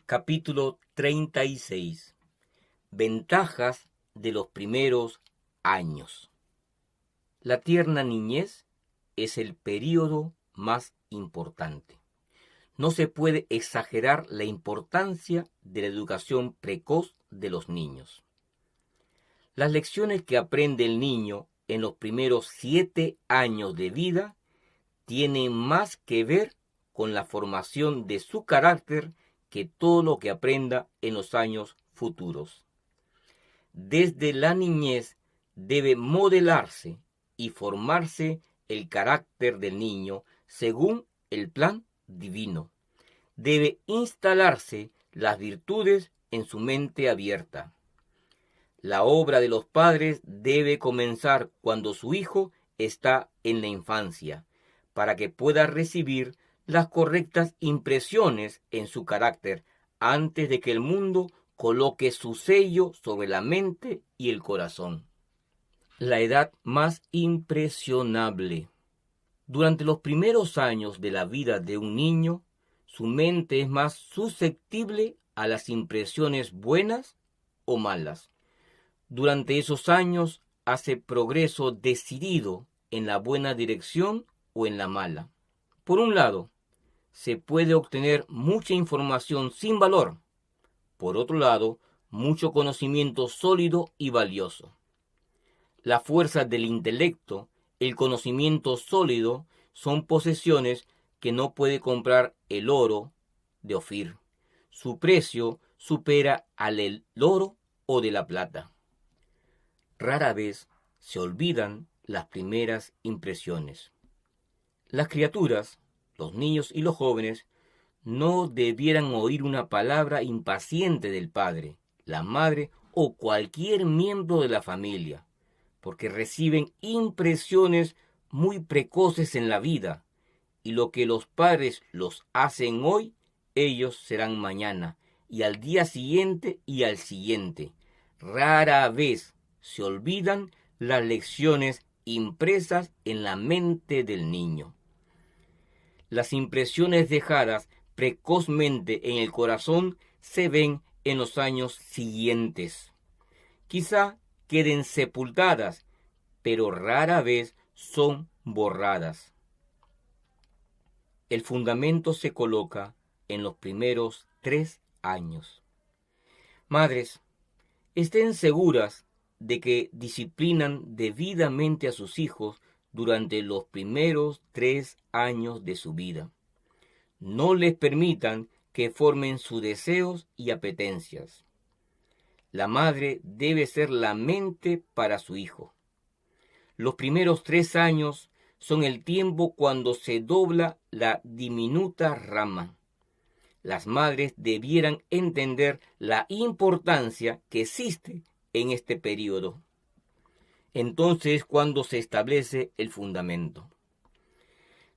Capítulo 36. Ventajas de los primeros años. La tierna niñez es el período más importante. No se puede exagerar la importancia de la educación precoz de los niños. Las lecciones que aprende el niño en los primeros 7 años de vida tienen más que ver con la formación de su carácter que todo lo que aprenda en los años futuros. Desde la niñez debe modelarse y formarse el carácter del niño según el plan divino. Debe instalarse las virtudes en su mente abierta. La obra de los padres debe comenzar cuando su hijo está en la infancia, para que pueda recibir las correctas impresiones en su carácter antes de que el mundo coloque su sello sobre la mente y el corazón. La edad más impresionable. Durante los primeros años de la vida de un niño, su mente es más susceptible a las impresiones buenas o malas. Durante esos años hace progreso decidido en la buena dirección o en la mala. Por un lado, se puede obtener mucha información sin valor. Por otro lado, mucho conocimiento sólido y valioso. La fuerza del intelecto, el conocimiento sólido, son posesiones que no puede comprar el oro de Ofir. Su precio supera al del oro o de la plata. Rara vez se olvidan las primeras impresiones. Las criaturas, los niños y los jóvenes, no debieran oír una palabra impaciente del padre, la madre o cualquier miembro de la familia, porque reciben impresiones muy precoces en la vida, y lo que los padres los hacen hoy, ellos serán mañana, y al día siguiente y al siguiente. Rara vez se olvidan las lecciones impresas en la mente del niño. Las impresiones dejadas precozmente en el corazón se ven en los años siguientes. Quizá queden sepultadas, pero rara vez son borradas. El fundamento se coloca en los primeros 3 años. Madres, estén seguras de que disciplinan debidamente a sus hijos durante los primeros 3 años de su vida. No les permitan que formen sus deseos y apetencias. La madre debe ser la mente para su hijo. Los primeros 3 años son el tiempo cuando se dobla la diminuta rama. Las madres debieran entender la importancia que existe en este periodo. Entonces, cuando se establece el fundamento.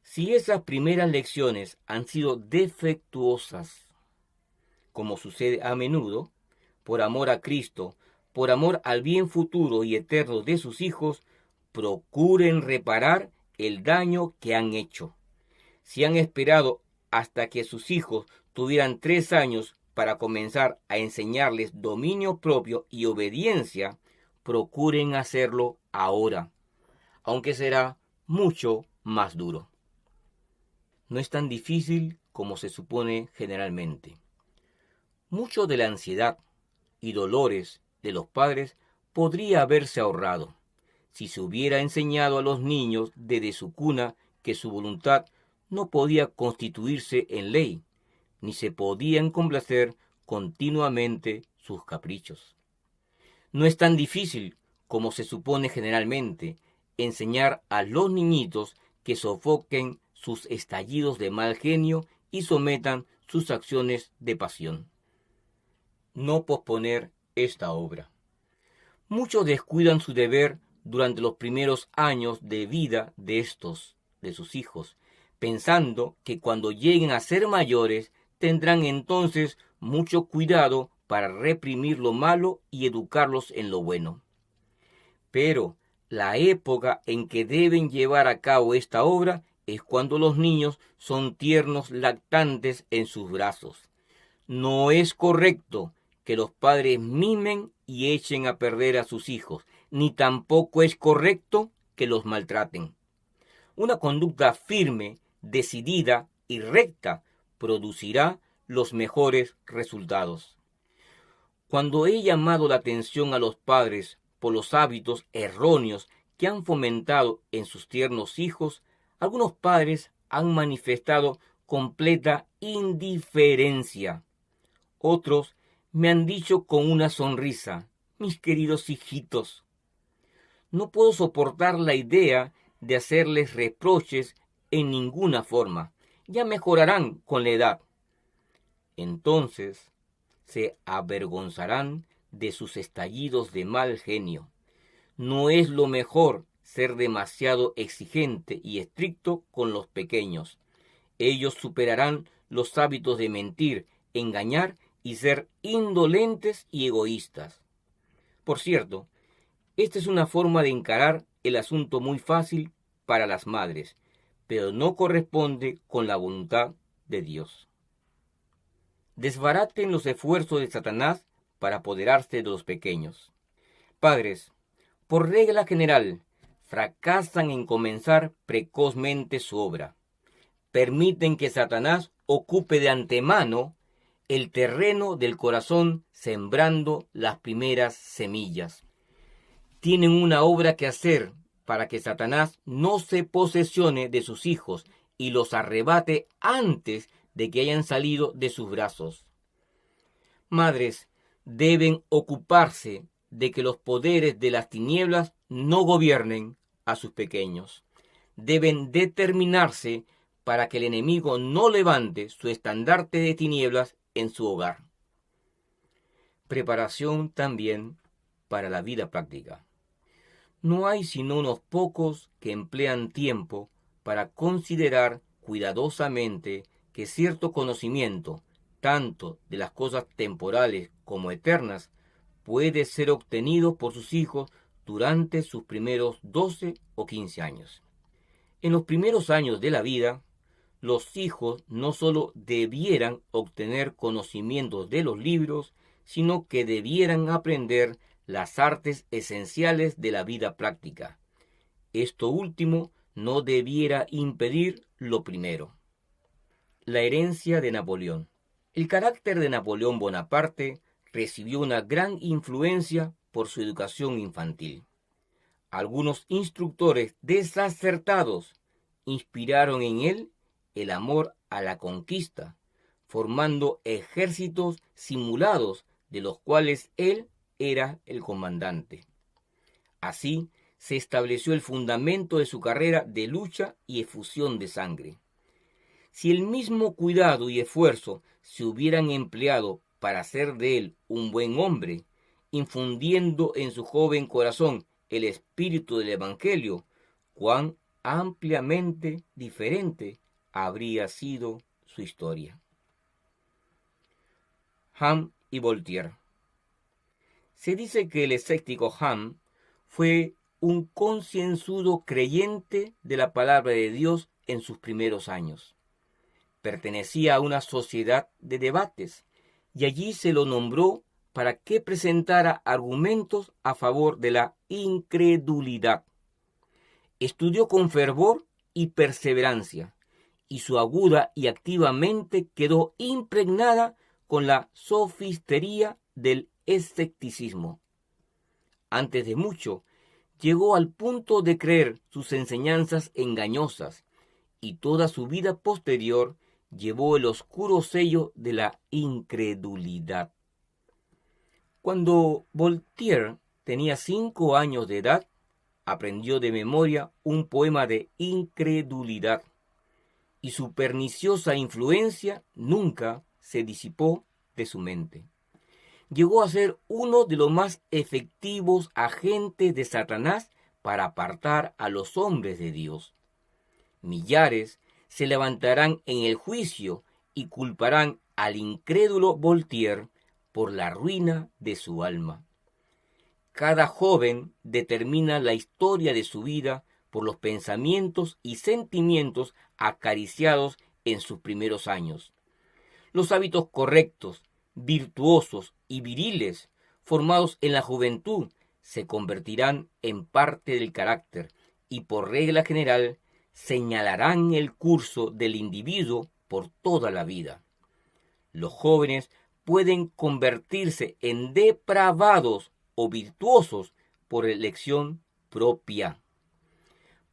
Si esas primeras lecciones han sido defectuosas, como sucede a menudo, por amor a Cristo, por amor al bien futuro y eterno de sus hijos, procuren reparar el daño que han hecho. Si han esperado hasta que sus hijos tuvieran 3 años para comenzar a enseñarles dominio propio y obediencia, procuren hacerlo ahora, aunque será mucho más duro. No es tan difícil como se supone generalmente. Mucho de la ansiedad y dolores de los padres podría haberse ahorrado si se hubiera enseñado a los niños desde su cuna que su voluntad no podía constituirse en ley, ni se podían complacer continuamente sus caprichos. No es tan difícil como se supone generalmente enseñar a los niñitos que sofoquen sus estallidos de mal genio y sometan sus acciones de pasión. No posponer esta obra. Muchos descuidan su deber durante los primeros años de vida de sus hijos, pensando que cuando lleguen a ser mayores tendrán entonces mucho cuidado para reprimir lo malo y educarlos en lo bueno. Pero la época en que deben llevar a cabo esta obra es cuando los niños son tiernos lactantes en sus brazos. No es correcto que los padres mimen y echen a perder a sus hijos, ni tampoco es correcto que los maltraten. Una conducta firme, decidida y recta producirá los mejores resultados. Cuando he llamado la atención a los padres por los hábitos erróneos que han fomentado en sus tiernos hijos, algunos padres han manifestado completa indiferencia. Otros me han dicho con una sonrisa: mis queridos hijitos. No puedo soportar la idea de hacerles reproches en ninguna forma. Ya mejorarán con la edad. Entonces se avergonzarán de sus estallidos de mal genio. No es lo mejor ser demasiado exigente y estricto con los pequeños. Ellos superarán los hábitos de mentir, engañar y ser indolentes y egoístas. Por cierto, esta es una forma de encarar el asunto muy fácil para las madres, pero no corresponde con la voluntad de Dios. Desbaraten los esfuerzos de Satanás para apoderarse de los pequeños. Padres, por regla general, fracasan en comenzar precozmente su obra. Permiten que Satanás ocupe de antemano el terreno del corazón, sembrando las primeras semillas. Tienen una obra que hacer para que Satanás no se posesione de sus hijos y los arrebate antes de que hayan salido de sus brazos. Madres deben ocuparse de que los poderes de las tinieblas no gobiernen a sus pequeños. Deben determinarse para que el enemigo no levante su estandarte de tinieblas en su hogar. Preparación también para la vida práctica. No hay sino unos pocos que emplean tiempo para considerar cuidadosamente que cierto conocimiento, tanto de las cosas temporales como eternas, puede ser obtenido por sus hijos durante sus primeros 12 o 15 años. En los primeros años de la vida, los hijos no solo debieran obtener conocimientos de los libros, sino que debieran aprender las artes esenciales de la vida práctica. Esto último no debiera impedir lo primero. La herencia de Napoleón. El carácter de Napoleón Bonaparte recibió una gran influencia por su educación infantil. Algunos instructores desacertados inspiraron en él el amor a la conquista, formando ejércitos simulados de los cuales él era el comandante. Así se estableció el fundamento de su carrera de lucha y efusión de sangre. Si el mismo cuidado y esfuerzo se hubieran empleado para hacer de él un buen hombre, infundiendo en su joven corazón el espíritu del Evangelio, cuán ampliamente diferente habría sido su historia. Ham y Voltaire. Se dice que el escéptico Ham fue un concienzudo creyente de la palabra de Dios en sus primeros años. Pertenecía a una sociedad de debates y allí se lo nombró para que presentara argumentos a favor de la incredulidad. Estudió con fervor y perseverancia, y su aguda y activa mente quedó impregnada con la sofistería del escepticismo. Antes de mucho, llegó al punto de creer sus enseñanzas engañosas, y toda su vida posterior llevó el oscuro sello de la incredulidad. Cuando Voltaire tenía 5 años de edad, aprendió de memoria un poema de incredulidad, y su perniciosa influencia nunca se disipó de su mente. Llegó a ser uno de los más efectivos agentes de Satanás para apartar a los hombres de Dios. Millares se levantarán en el juicio y culparán al incrédulo Voltaire por la ruina de su alma. Cada joven determina la historia de su vida por los pensamientos y sentimientos acariciados en sus primeros años. Los hábitos correctos, virtuosos y viriles, formados en la juventud, se convertirán en parte del carácter y por regla general señalarán el curso del individuo por toda la vida. Los jóvenes pueden convertirse en depravados o virtuosos por elección propia.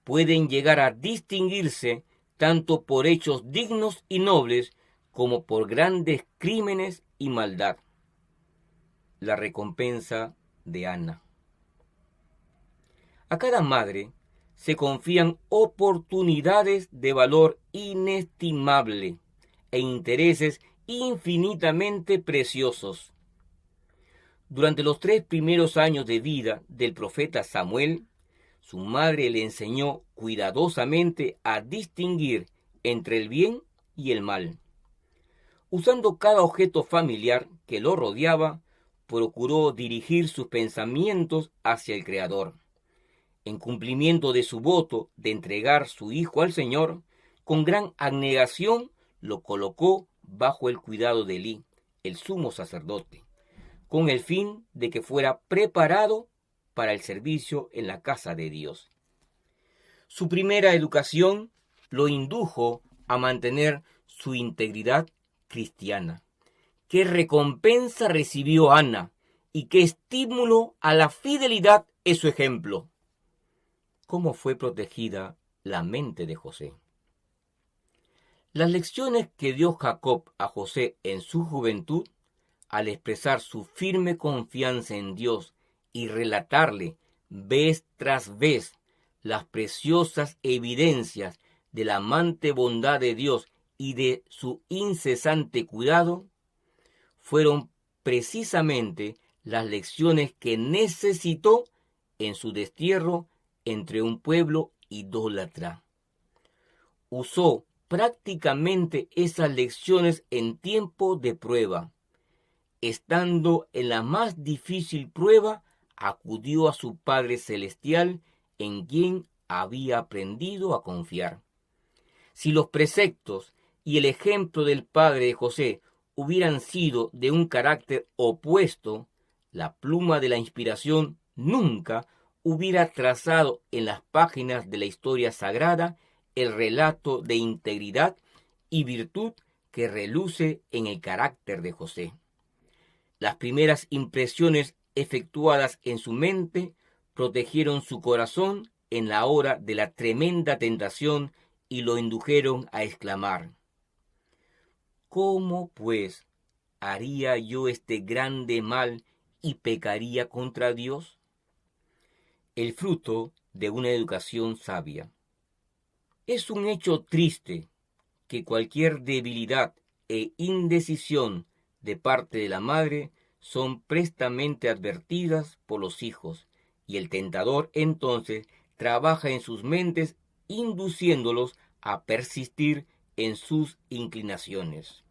Pueden llegar a distinguirse tanto por hechos dignos y nobles como por grandes crímenes y maldad. La recompensa de Ana. A cada madre se confían oportunidades de valor inestimable e intereses infinitamente preciosos. Durante los 3 primeros años de vida del profeta Samuel, su madre le enseñó cuidadosamente a distinguir entre el bien y el mal. Usando cada objeto familiar que lo rodeaba, procuró dirigir sus pensamientos hacia el Creador. En cumplimiento de su voto de entregar su hijo al Señor, con gran abnegación lo colocó bajo el cuidado de Elí, el sumo sacerdote, con el fin de que fuera preparado para el servicio en la casa de Dios. Su primera educación lo indujo a mantener su integridad cristiana. ¿Qué recompensa recibió Ana y qué estímulo a la fidelidad es su ejemplo? ¿Cómo fue protegida la mente de José? Las lecciones que dio Jacob a José en su juventud, al expresar su firme confianza en Dios y relatarle vez tras vez las preciosas evidencias de la amante bondad de Dios y de su incesante cuidado, fueron precisamente las lecciones que necesitó en su destierro entre un pueblo idólatra. Usó prácticamente esas lecciones en tiempo de prueba. Estando en la más difícil prueba, acudió a su Padre Celestial, en quien había aprendido a confiar. Si los preceptos y el ejemplo del padre de José hubieran sido de un carácter opuesto, la pluma de la inspiración nunca hubiera trazado en las páginas de la historia sagrada el relato de integridad y virtud que reluce en el carácter de José. Las primeras impresiones efectuadas en su mente protegieron su corazón en la hora de la tremenda tentación y lo indujeron a exclamar: ¿cómo, pues, haría yo este grande mal y pecaría contra Dios? El fruto de una educación sabia. Es un hecho triste que cualquier debilidad e indecisión de parte de la madre son prestamente advertidas por los hijos, y el tentador entonces trabaja en sus mentes induciéndolos a persistir en sus inclinaciones.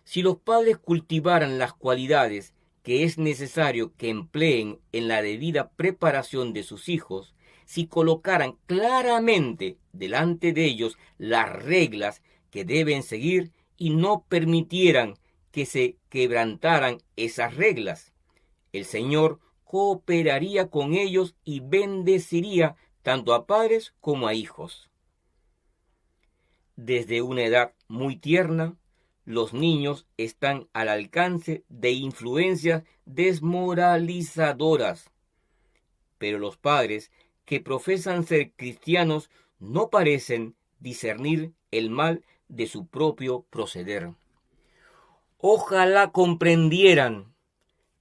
Si los padres cultivaran las cualidades que es necesario que empleen en la debida preparación de sus hijos, si colocaran claramente delante de ellos las reglas que deben seguir y no permitieran que se quebrantaran esas reglas, el Señor cooperaría con ellos y bendeciría tanto a padres como a hijos. Desde una edad muy tierna, los niños están al alcance de influencias desmoralizadoras, pero los padres que profesan ser cristianos no parecen discernir el mal de su propio proceder. Ojalá comprendieran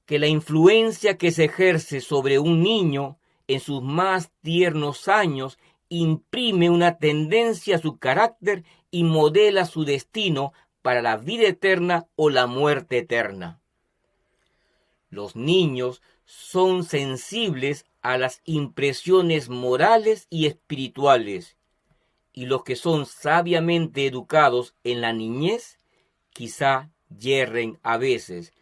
que la influencia que se ejerce sobre un niño en sus más tiernos años imprime una tendencia a su carácter y modela su destino para la vida eterna o la muerte eterna. Los niños son sensibles a las impresiones morales y espirituales, y los que son sabiamente educados en la niñez quizá yerren a veces,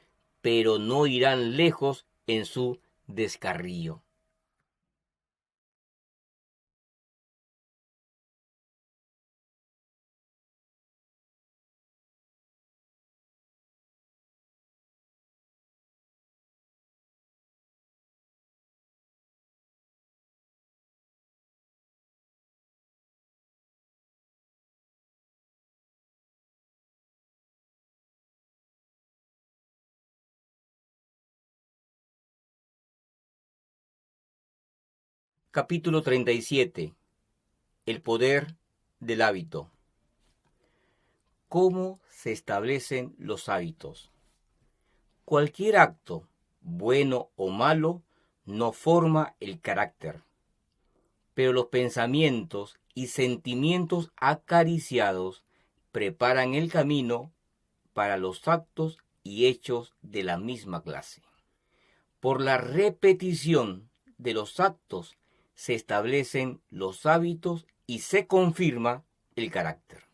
pero no irán lejos en su descarrío. Capítulo 37. El poder del hábito. ¿Cómo se establecen los hábitos? Cualquier acto, bueno o malo, no forma el carácter, pero los pensamientos y sentimientos acariciados preparan el camino para los actos y hechos de la misma clase. Por la repetición de los actos se establecen los hábitos y se confirma el carácter.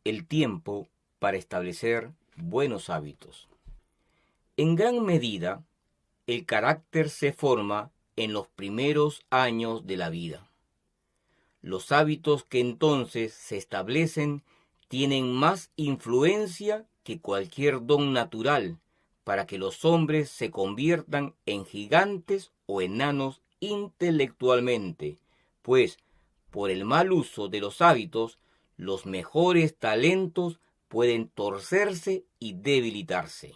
El tiempo para establecer buenos hábitos. En gran medida, el carácter se forma en los primeros años de la vida. Los hábitos que entonces se establecen tienen más influencia que cualquier don natural para que los hombres se conviertan en gigantes o enanos intelectualmente, pues por el mal uso de los hábitos, los mejores talentos pueden torcerse y debilitarse.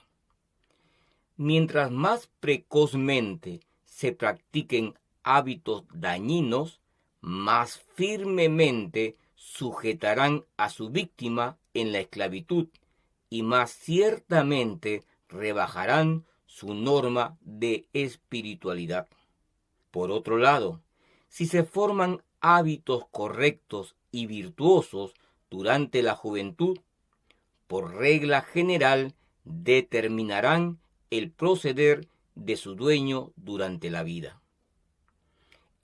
Mientras más precozmente se practiquen hábitos dañinos, más firmemente sujetarán a su víctima en la esclavitud y más ciertamente rebajarán su norma de espiritualidad. Por otro lado, si se forman hábitos correctos y virtuosos durante la juventud, por regla general determinarán el proceder de su dueño durante la vida.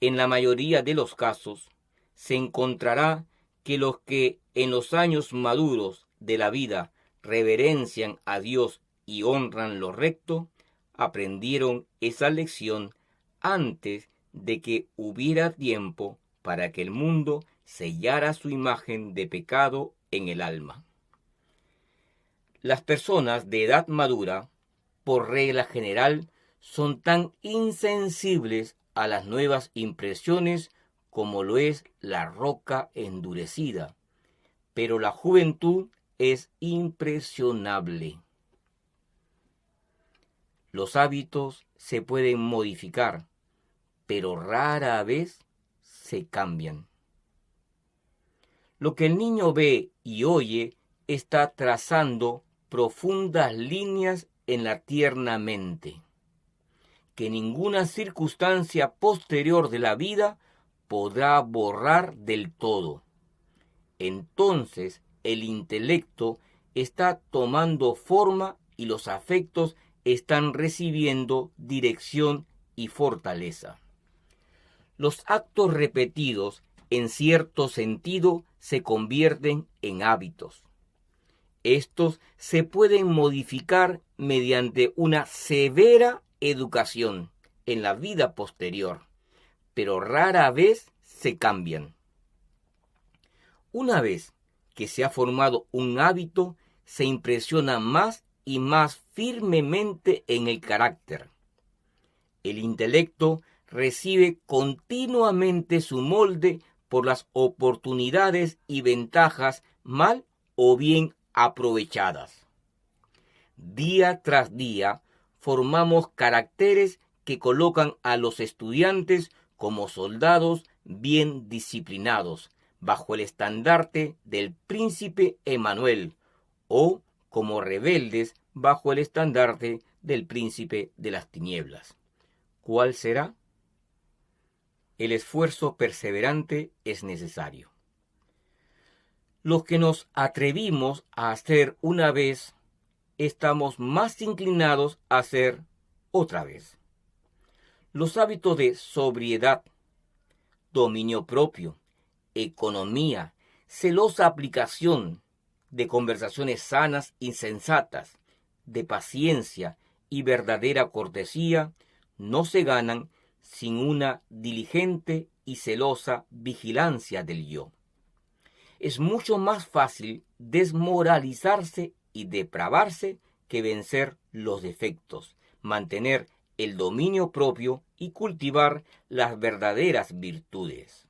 En la mayoría de los casos, se encontrará que los que en los años maduros de la vida reverencian a Dios y honran lo recto, aprendieron esa lección antes de que hubiera tiempo para que el mundo sellara su imagen de pecado en el alma. Las personas de edad madura, por regla general, son tan insensibles a las nuevas impresiones como lo es la roca endurecida, pero la juventud es impresionable. Los hábitos se pueden modificar, pero rara vez se cambian. Lo que el niño ve y oye está trazando profundas líneas en la tierna mente, que ninguna circunstancia posterior de la vida podrá borrar del todo. Entonces el intelecto está tomando forma y los afectos están recibiendo dirección y fortaleza. Los actos repetidos, en cierto sentido, se convierten en hábitos. Estos se pueden modificar mediante una severa educación en la vida posterior, pero rara vez se cambian. Una vez que se ha formado un hábito, se impresiona más y más firmemente en el carácter. El intelecto recibe continuamente su molde por las oportunidades y ventajas mal o bien aprovechadas. Día tras día formamos caracteres que colocan a los estudiantes como soldados bien disciplinados bajo el estandarte del príncipe Emanuel o como rebeldes bajo el estandarte del príncipe de las tinieblas. ¿Cuál será? El esfuerzo perseverante es necesario. Los que nos atrevimos a hacer una vez, estamos más inclinados a hacer otra vez. Los hábitos de sobriedad, dominio propio, economía, celosa aplicación de conversaciones sanas y sensatas, de paciencia y verdadera cortesía, no se ganan sin una diligente y celosa vigilancia del yo. Es mucho más fácil desmoralizarse y depravarse que vencer los defectos, mantener el dominio propio y cultivar las verdaderas virtudes.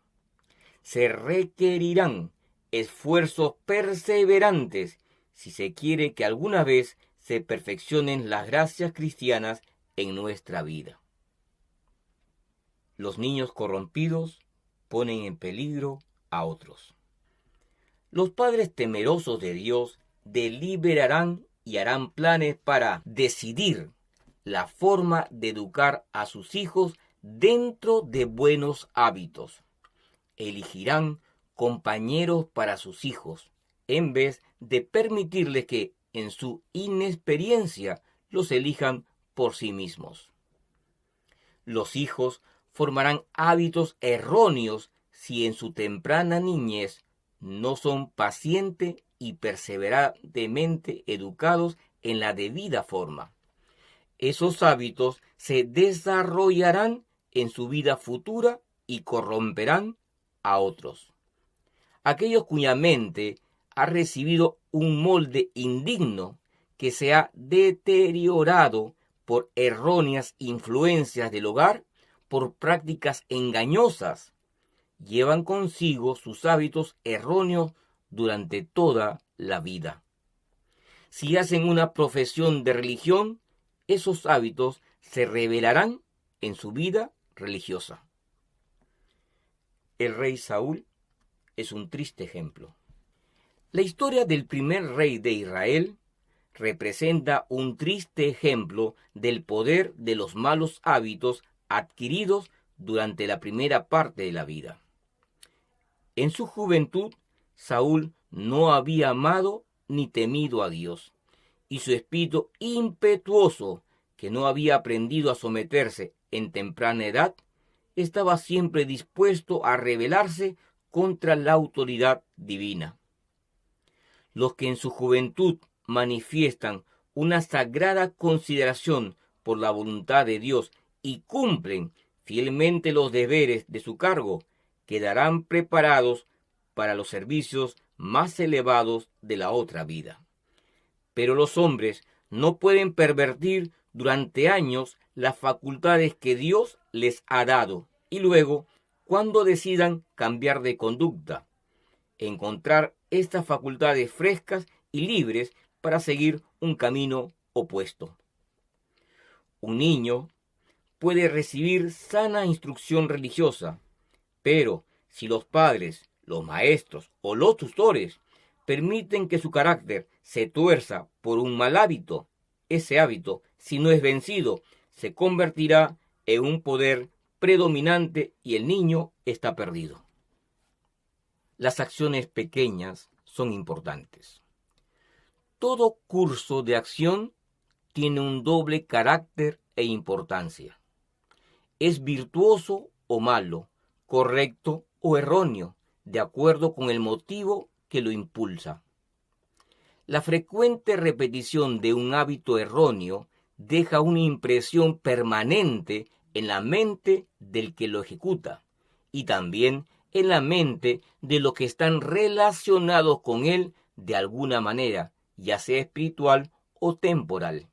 Se requerirán esfuerzos perseverantes si se quiere que alguna vez se perfeccionen las gracias cristianas en nuestra vida. Los niños corrompidos ponen en peligro a otros. Los padres temerosos de Dios deliberarán y harán planes para decidir la forma de educar a sus hijos dentro de buenos hábitos. Elegirán compañeros para sus hijos, en vez de permitirles que, en su inexperiencia, los elijan por sí mismos. Los hijos formarán hábitos erróneos si en su temprana niñez no son pacientes y perseverantemente educados en la debida forma. Esos hábitos se desarrollarán en su vida futura y corromperán a otros. Aquellos cuya mente ha recibido un molde indigno que se ha deteriorado por erróneas influencias del hogar, por prácticas engañosas, llevan consigo sus hábitos erróneos durante toda la vida. Si hacen una profesión de religión, esos hábitos se revelarán en su vida religiosa. El rey Saúl es un triste ejemplo. La historia del primer rey de Israel representa un triste ejemplo del poder de los malos hábitos adquiridos durante la primera parte de la vida. En su juventud, Saúl no había amado ni temido a Dios, y su espíritu impetuoso, que no había aprendido a someterse en temprana edad, estaba siempre dispuesto a rebelarse contra la autoridad divina. Los que en su juventud manifiestan una sagrada consideración por la voluntad de Dios y cumplen fielmente los deberes de su cargo, quedarán preparados para los servicios más elevados de la otra vida. Pero los hombres no pueden pervertir durante años las facultades que Dios les ha dado y luego, cuando decidan cambiar de conducta, encontrar estas facultades frescas y libres para seguir un camino opuesto. Un niño puede recibir sana instrucción religiosa, pero si los padres, los maestros o los tutores permiten que su carácter se tuerza por un mal hábito, ese hábito, si no es vencido, se convertirá en un poder predominante y el niño está perdido. Las acciones pequeñas son importantes. Todo curso de acción tiene un doble carácter e importancia. Es virtuoso o malo, correcto o erróneo, de acuerdo con el motivo que lo impulsa. La frecuente repetición de un hábito erróneo deja una impresión permanente en la mente del que lo ejecuta y también en la mente de los que están relacionados con él de alguna manera, ya sea espiritual o temporal.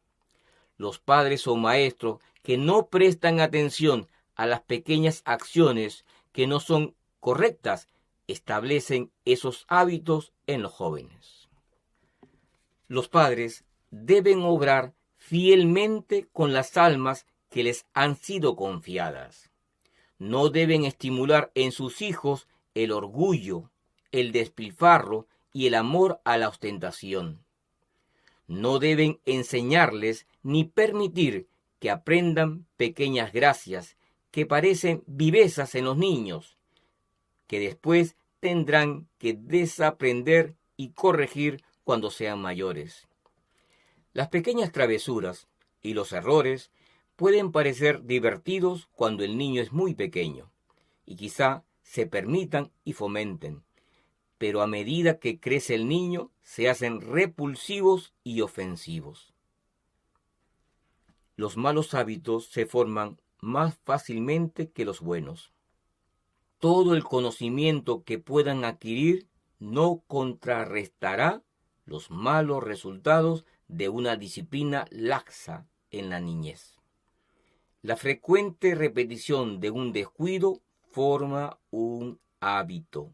Los padres o maestros que no prestan atención a las pequeñas acciones que no son correctas establecen esos hábitos en los jóvenes. Los padres deben obrar fielmente con las almas que les han sido confiadas. No deben estimular en sus hijos el orgullo, el despilfarro y el amor a la ostentación. No deben enseñarles ni permitir que aprendan pequeñas gracias que parecen vivezas en los niños, que después tendrán que desaprender y corregir cuando sean mayores. Las pequeñas travesuras y los errores pueden parecer divertidos cuando el niño es muy pequeño, y quizá se permitan y fomenten, pero a medida que crece el niño se hacen repulsivos y ofensivos. Los malos hábitos se forman más fácilmente que los buenos. Todo el conocimiento que puedan adquirir no contrarrestará los malos resultados de una disciplina laxa en la niñez. La frecuente repetición de un descuido forma un hábito.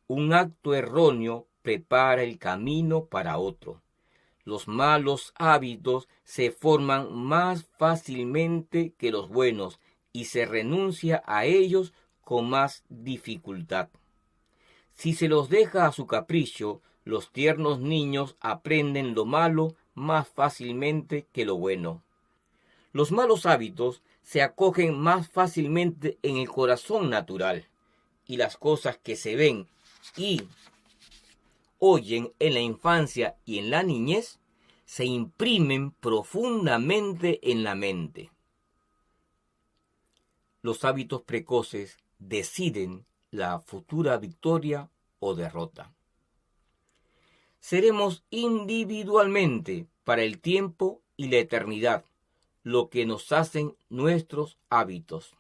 Un acto erróneo prepara el camino para otro. Los malos hábitos se forman más fácilmente que los buenos y se renuncia a ellos con más dificultad. Si se los deja a su capricho, los tiernos niños aprenden lo malo más fácilmente que lo bueno. Los malos hábitos se acogen más fácilmente en el corazón natural, y las cosas que se ven y oyen en la infancia y en la niñez se imprimen profundamente en la mente. Los hábitos precoces deciden la futura victoria o derrota. Seremos individualmente para el tiempo y la eternidad lo que nos hacen nuestros hábitos.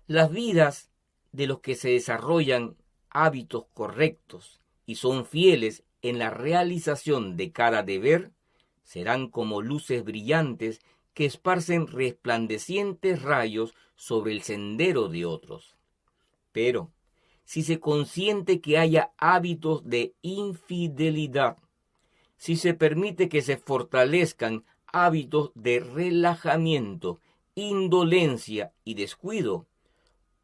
Las vidas de los que se desarrollan hábitos correctos y son fieles en la realización de cada deber serán como luces brillantes que esparcen resplandecientes rayos sobre el sendero de otros. Pero, si se consiente que haya hábitos de infidelidad, si se permite que se fortalezcan hábitos de relajamiento, indolencia y descuido,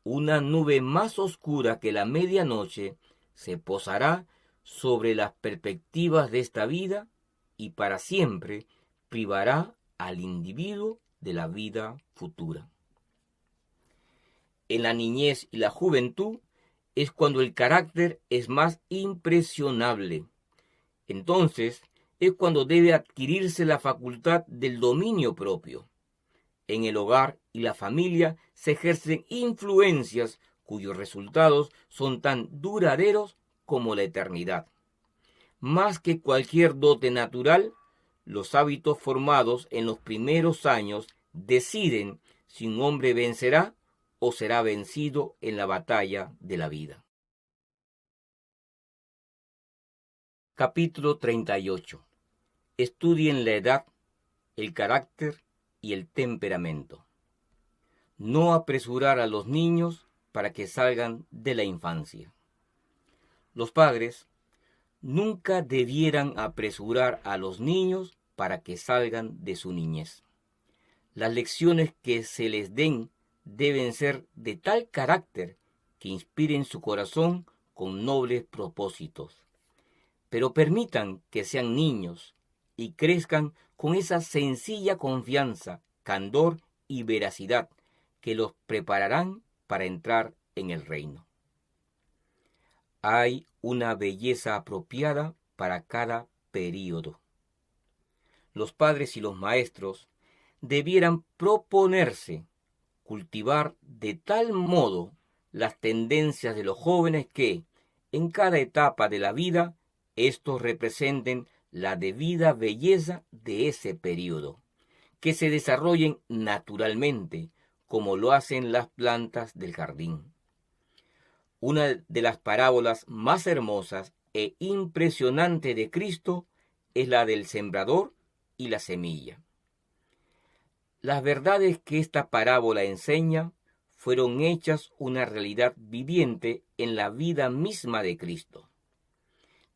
una nube más oscura que la medianoche se posará sobre las perspectivas de esta vida y para siempre privará al individuo de la vida futura. En la niñez y la juventud es cuando el carácter es más impresionable. Entonces es cuando debe adquirirse la facultad del dominio propio. En el hogar y la familia se ejercen influencias cuyos resultados son tan duraderos como la eternidad. Más que cualquier dote natural, los hábitos formados en los primeros años deciden si un hombre vencerá o será vencido en la batalla de la vida. Capítulo 38. Estudien la edad, el carácter y el temperamento. No apresurar a los niños para que salgan de la infancia. Los padres nunca debieran apresurar a los niños para que salgan de su niñez. Las lecciones que se les den deben ser de tal carácter que inspiren su corazón con nobles propósitos. Pero permitan que sean niños y crezcan con esa sencilla confianza, candor y veracidad que los prepararán para entrar en el reino. Hay una belleza apropiada para cada período. Los padres y los maestros debieran proponerse cultivar de tal modo las tendencias de los jóvenes que, en cada etapa de la vida, estos representen la debida belleza de ese período, que se desarrollen naturalmente, como lo hacen las plantas del jardín. Una de las parábolas más hermosas e impresionantes de Cristo es la del sembrador y la semilla. Las verdades que esta parábola enseña fueron hechas una realidad viviente en la vida misma de Cristo.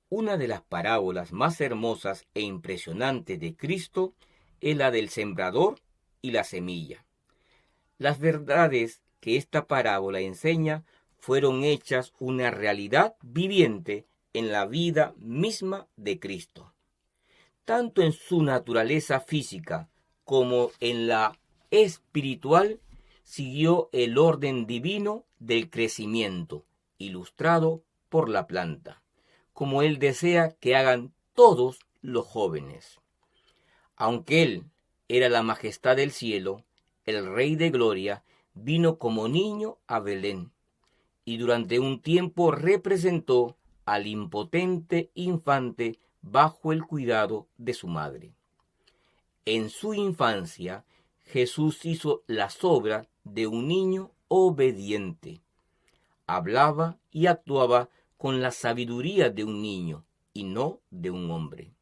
Una de las parábolas más hermosas e impresionantes de Cristo es la del sembrador y la semilla. Las verdades que esta parábola enseña fueron hechas una realidad viviente en la vida misma de Cristo. Tanto en su naturaleza física como en la espiritual, siguió el orden divino del crecimiento, ilustrado por la planta, como Él desea que hagan todos los jóvenes. Aunque Él era la majestad del cielo, el Rey de Gloria vino como niño a Belén, y durante un tiempo representó al impotente infante bajo el cuidado de su madre. En su infancia, Jesús hizo las obras de un niño obediente. Hablaba y actuaba con la sabiduría de un niño y no de un hombre,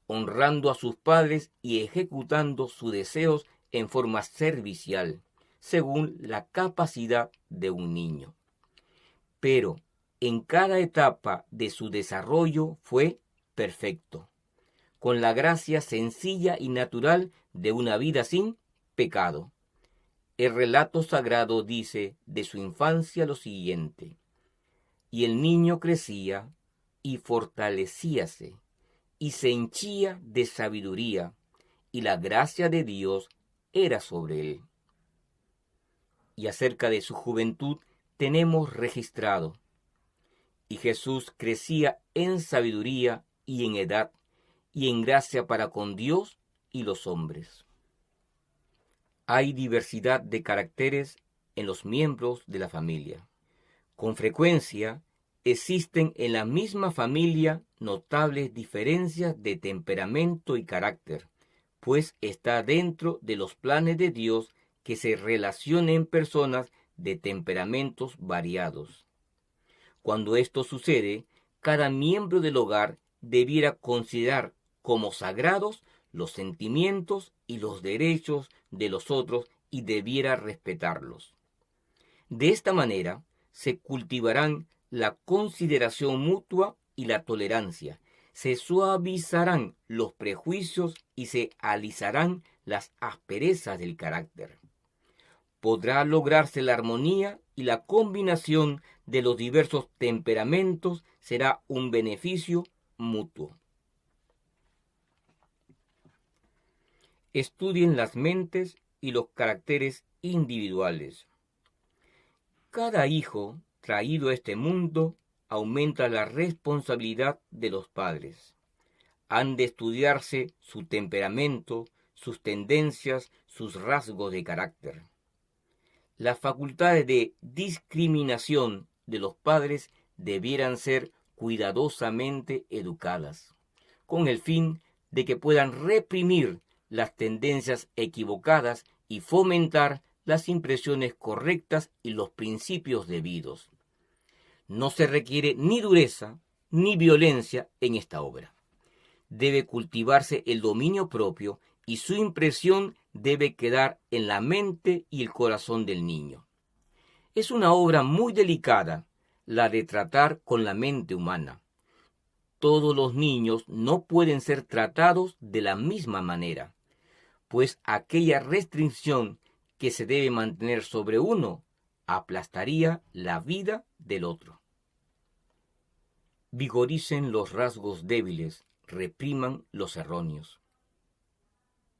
honrando a sus padres y ejecutando sus deseos en forma servicial, según la capacidad de un niño. Pero en cada etapa de su desarrollo fue perfecto, con la gracia sencilla y natural de una vida sin pecado. El relato sagrado dice de su infancia lo siguiente: y el niño crecía y fortalecíase, y se henchía de sabiduría, y la gracia de Dios era sobre él. Y acerca de su juventud tenemos registrado: y Jesús crecía en sabiduría y en edad, y en gracia para con Dios y los hombres. Hay diversidad de caracteres en los miembros de la familia. Con frecuencia existen en la misma familia notables diferencias de temperamento y carácter, pues está dentro de los planes de Dios que se relacionen personas de temperamentos variados. Cuando esto sucede, cada miembro del hogar debiera considerar como sagrados los sentimientos y los derechos de los otros y debiera respetarlos. De esta manera se cultivarán la consideración mutua y la tolerancia, se suavizarán los prejuicios y se alisarán las asperezas del carácter. Podrá lograrse la armonía y la combinación de los diversos temperamentos será un beneficio mutuo. Estudien las mentes y los caracteres individuales. Cada hijo traído a este mundo aumenta la responsabilidad de los padres. Han de estudiarse su temperamento, sus tendencias, sus rasgos de carácter. Las facultades de discriminación de los padres debieran ser cuidadosamente educadas, con el fin de que puedan reprimir las tendencias equivocadas y fomentar las impresiones correctas y los principios debidos. No se requiere ni dureza ni violencia en esta obra. Debe cultivarse el dominio propio y su impresión debe quedar en la mente y el corazón del niño. Es una obra muy delicada, la de tratar con la mente humana. Todos los niños no pueden ser tratados de la misma manera, pues aquella restricción que se debe mantener sobre uno aplastaría la vida del otro. Vigoricen los rasgos débiles, repriman los erróneos.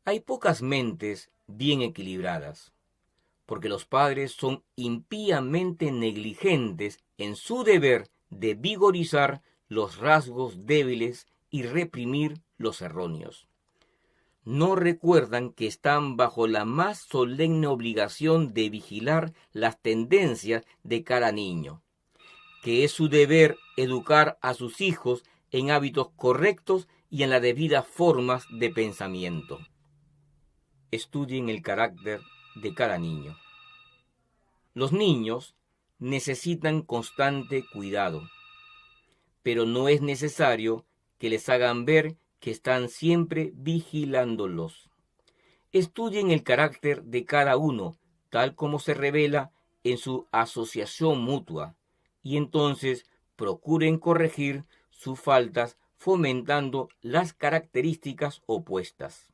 Hay pocas mentes bien equilibradas, porque los padres son impíamente negligentes en su deber de vigorizar los rasgos débiles y reprimir los erróneos. No recuerdan que están bajo la más solemne obligación de vigilar las tendencias de cada niño, que es su deber educar a sus hijos en hábitos correctos y en las debidas formas de pensamiento. Estudien el carácter de cada niño. Los niños necesitan constante cuidado, pero no es necesario que les hagan ver que están siempre vigilándolos. Estudien el carácter de cada uno, tal como se revela en su asociación mutua, y entonces procuren corregir sus faltas fomentando las características opuestas.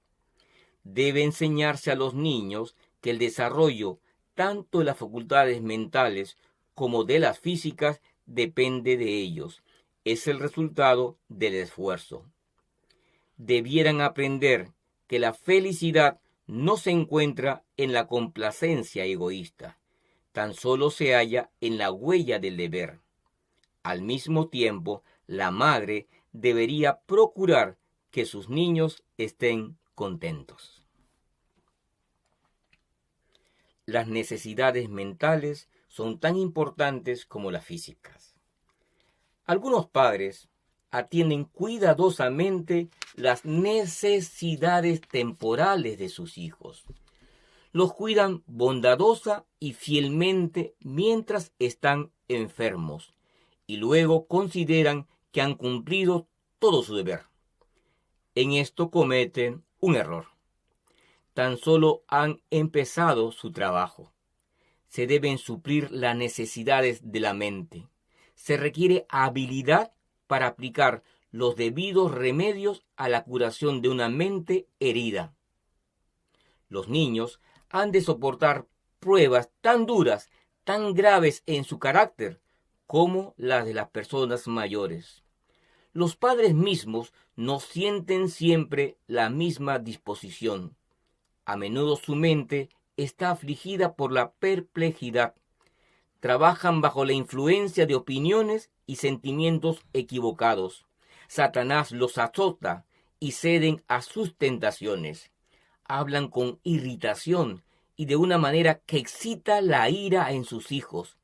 Debe enseñarse a los niños que el desarrollo tanto de las facultades mentales como de las físicas depende de ellos. Es el resultado del esfuerzo. Debieran aprender que la felicidad no se encuentra en la complacencia egoísta, tan solo se halla en la huella del deber. Al mismo tiempo, la madre debería procurar que sus niños estén contentos. Las necesidades mentales son tan importantes como las físicas. Algunos padres atienden cuidadosamente las necesidades temporales de sus hijos. Los cuidan bondadosa y fielmente mientras están enfermos y luego consideran que han cumplido todo su deber. En esto cometen un error. Tan solo han empezado su trabajo. Se deben suplir las necesidades de la mente. Se requiere habilidad para aplicar los debidos remedios a la curación de una mente herida. Los niños han de soportar pruebas tan duras, tan graves en su carácter, como las de las personas mayores. Los padres mismos no sienten siempre la misma disposición. A menudo su mente está afligida por la perplejidad. Trabajan bajo la influencia de opiniones y sentimientos equivocados. Satanás los azota y ceden a sus tentaciones. Hablan con irritación y de una manera que excita la ira en sus hijos,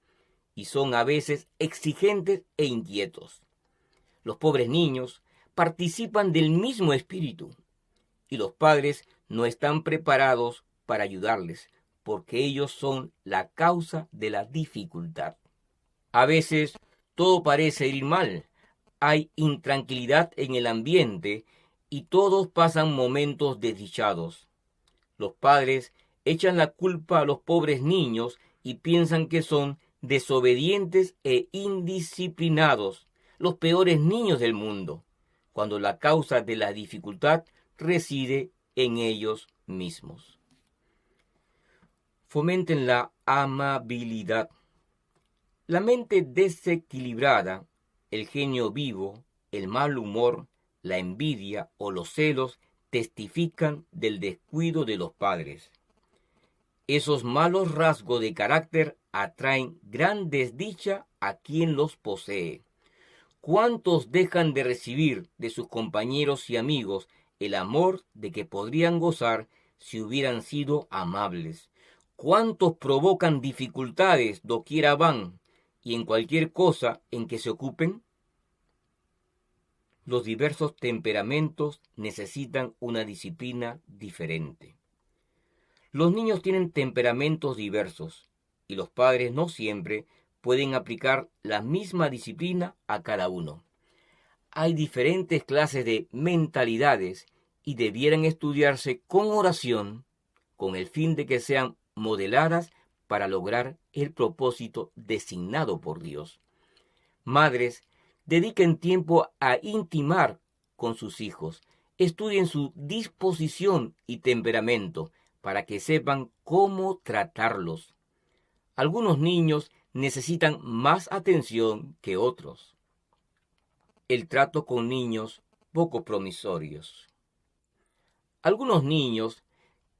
y son a veces exigentes e inquietos. Los pobres niños participan del mismo espíritu, y los padres no están preparados para ayudarles, porque ellos son la causa de la dificultad. A veces todo parece ir mal, hay intranquilidad en el ambiente y todos pasan momentos desdichados. Los padres echan la culpa a los pobres niños y piensan que son desobedientes e indisciplinados, los peores niños del mundo, cuando la causa de la dificultad reside en ellos mismos. Fomenten la amabilidad. La mente desequilibrada, el genio vivo, el mal humor, la envidia o los celos testifican del descuido de los padres. Esos malos rasgos de carácter atraen gran desdicha a quien los posee. ¿Cuántos dejan de recibir de sus compañeros y amigos el amor de que podrían gozar si hubieran sido amables? ¿Cuántos provocan dificultades doquiera van y en cualquier cosa en que se ocupen? Los diversos temperamentos necesitan una disciplina diferente. Los niños tienen temperamentos diversos y los padres no siempre pueden aplicar la misma disciplina a cada uno. Hay diferentes clases de mentalidades y debieran estudiarse con oración con el fin de que sean modeladas para lograr el propósito designado por Dios. Madres, dediquen tiempo a intimar con sus hijos. Estudien su disposición y temperamento para que sepan cómo tratarlos. Algunos niños necesitan más atención que otros. El trato con niños poco promisorios. Algunos niños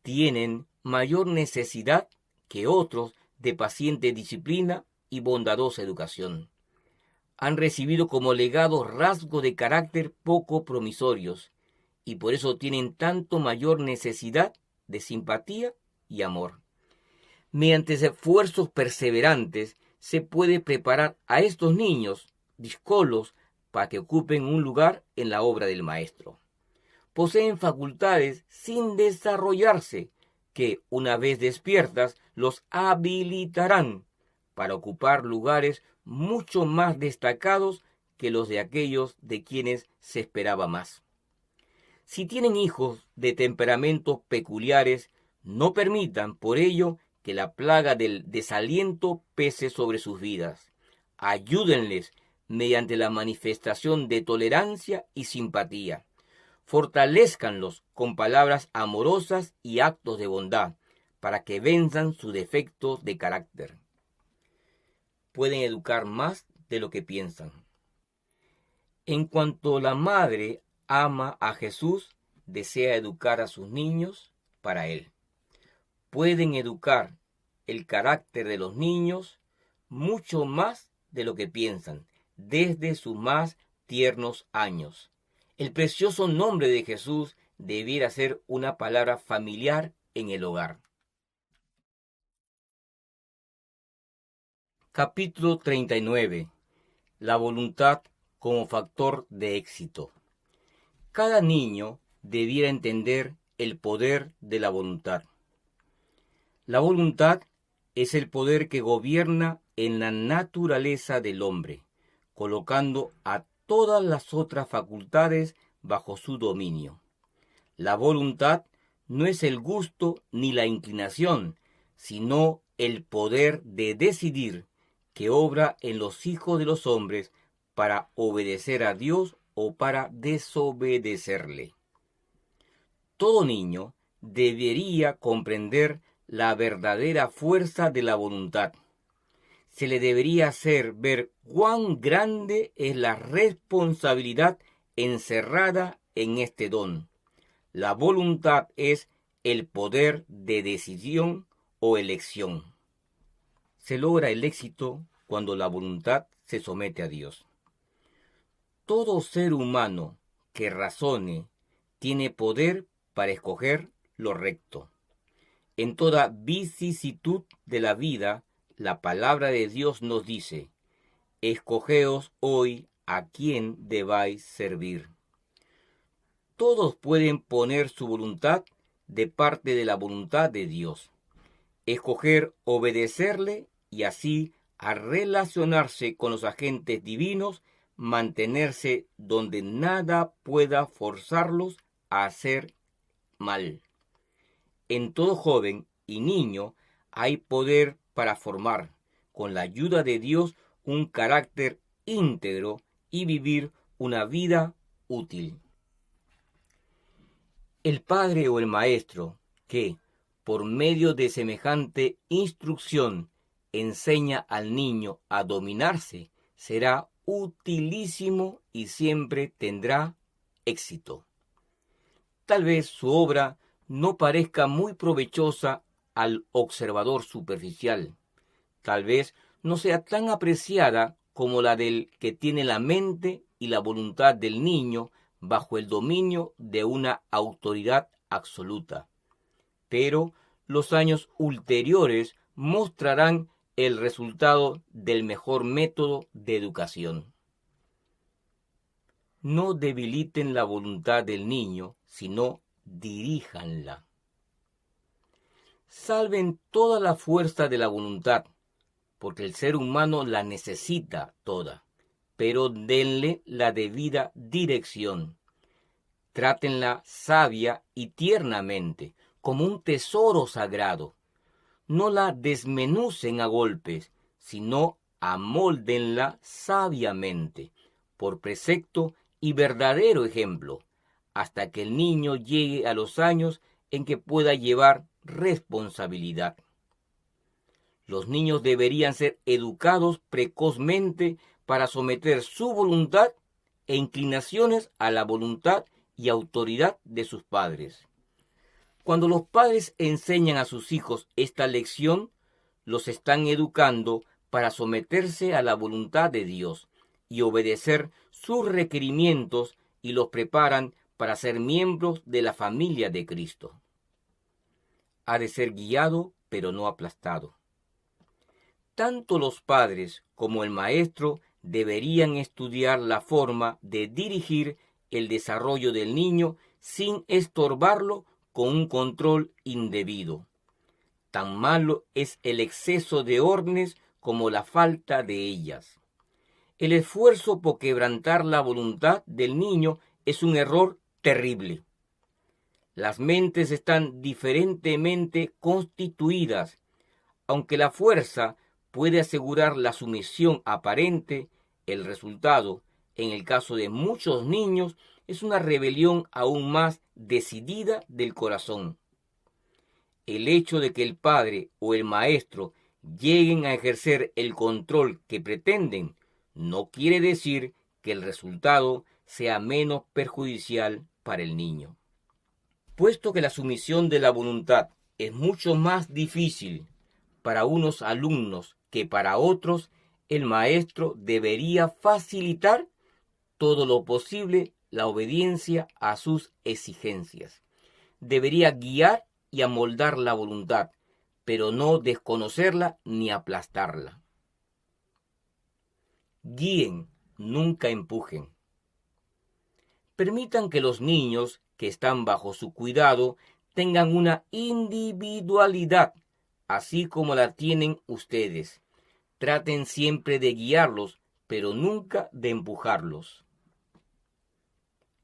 tienen mayor necesidad que otros de paciente disciplina y bondadosa educación. Han recibido como legado rasgos de carácter poco promisorios y por eso tienen tanto mayor necesidad de simpatía y amor. Mediante esfuerzos perseverantes se puede preparar a estos niños díscolos para que ocupen un lugar en la obra del maestro. Poseen facultades sin desarrollarse que, una vez despiertas, los habilitarán para ocupar lugares mucho más destacados que los de aquellos de quienes se esperaba más. Si tienen hijos de temperamentos peculiares, no permitan por ello que la plaga del desaliento pese sobre sus vidas. Ayúdenles mediante la manifestación de tolerancia y simpatía. Fortalézcanlos con palabras amorosas y actos de bondad para que venzan sus defectos de carácter. Pueden educar más de lo que piensan. En cuanto la madre ama a Jesús, desea educar a sus niños para Él. Pueden educar el carácter de los niños mucho más de lo que piensan, desde sus más tiernos años. El precioso nombre de Jesús debiera ser una palabra familiar en el hogar. Capítulo 39. La voluntad como factor de éxito. Cada niño debiera entender el poder de la voluntad. La voluntad es el poder que gobierna en la naturaleza del hombre, colocando a todas las otras facultades bajo su dominio. La voluntad no es el gusto ni la inclinación, sino el poder de decidir que obra en los hijos de los hombres para obedecer a Dios o para desobedecerle. Todo niño debería comprender la verdadera fuerza de la voluntad. Se le debería hacer ver cuán grande es la responsabilidad encerrada en este don. La voluntad es el poder de decisión o elección. Se logra el éxito cuando la voluntad se somete a Dios. Todo ser humano que razone tiene poder para escoger lo recto. En toda vicisitud de la vida, la palabra de Dios nos dice: escogeos hoy a quién debáis servir. Todos pueden poner su voluntad de parte de la voluntad de Dios, escoger obedecerle y así, al relacionarse con los agentes divinos, mantenerse donde nada pueda forzarlos a hacer mal. En todo joven y niño hay poder para formar, con la ayuda de Dios, un carácter íntegro y vivir una vida útil. El padre o el maestro que, por medio de semejante instrucción, enseña al niño a dominarse, será utilísimo y siempre tendrá éxito. Tal vez su obra no parezca muy provechosa al observador superficial. Tal vez no sea tan apreciada como la del que tiene la mente y la voluntad del niño bajo el dominio de una autoridad absoluta. Pero los años ulteriores mostrarán el resultado del mejor método de educación. No debiliten la voluntad del niño, sino diríjanla. Salven toda la fuerza de la voluntad, porque el ser humano la necesita toda, pero denle la debida dirección. Trátenla sabia y tiernamente, como un tesoro sagrado. No la desmenucen a golpes, sino amóldenla sabiamente, por precepto y verdadero ejemplo, hasta que el niño llegue a los años en que pueda llevar responsabilidad. Los niños deberían ser educados precozmente para someter su voluntad e inclinaciones a la voluntad y autoridad de sus padres. Cuando los padres enseñan a sus hijos esta lección, los están educando para someterse a la voluntad de Dios y obedecer sus requerimientos, y los preparan para ser miembros de la familia de Cristo. Ha de ser guiado, pero no aplastado. Tanto los padres como el maestro deberían estudiar la forma de dirigir el desarrollo del niño sin estorbarlo con un control indebido. Tan malo es el exceso de órdenes como la falta de ellas. El esfuerzo por quebrantar la voluntad del niño es un error terrible. Las mentes están diferentemente constituidas. Aunque la fuerza puede asegurar la sumisión aparente, el resultado, en el caso de muchos niños, es una rebelión aún más decidida del corazón. El hecho de que el padre o el maestro lleguen a ejercer el control que pretenden no quiere decir que el resultado sea menos perjudicial para el niño. Puesto que la sumisión de la voluntad es mucho más difícil para unos alumnos que para otros, el maestro debería facilitar todo lo posible la obediencia a sus exigencias. Debería guiar y amoldar la voluntad, pero no desconocerla ni aplastarla. Guíen, nunca empujen. Permitan que los niños que están bajo su cuidado tengan una individualidad, así como la tienen ustedes. Traten siempre de guiarlos, pero nunca de empujarlos.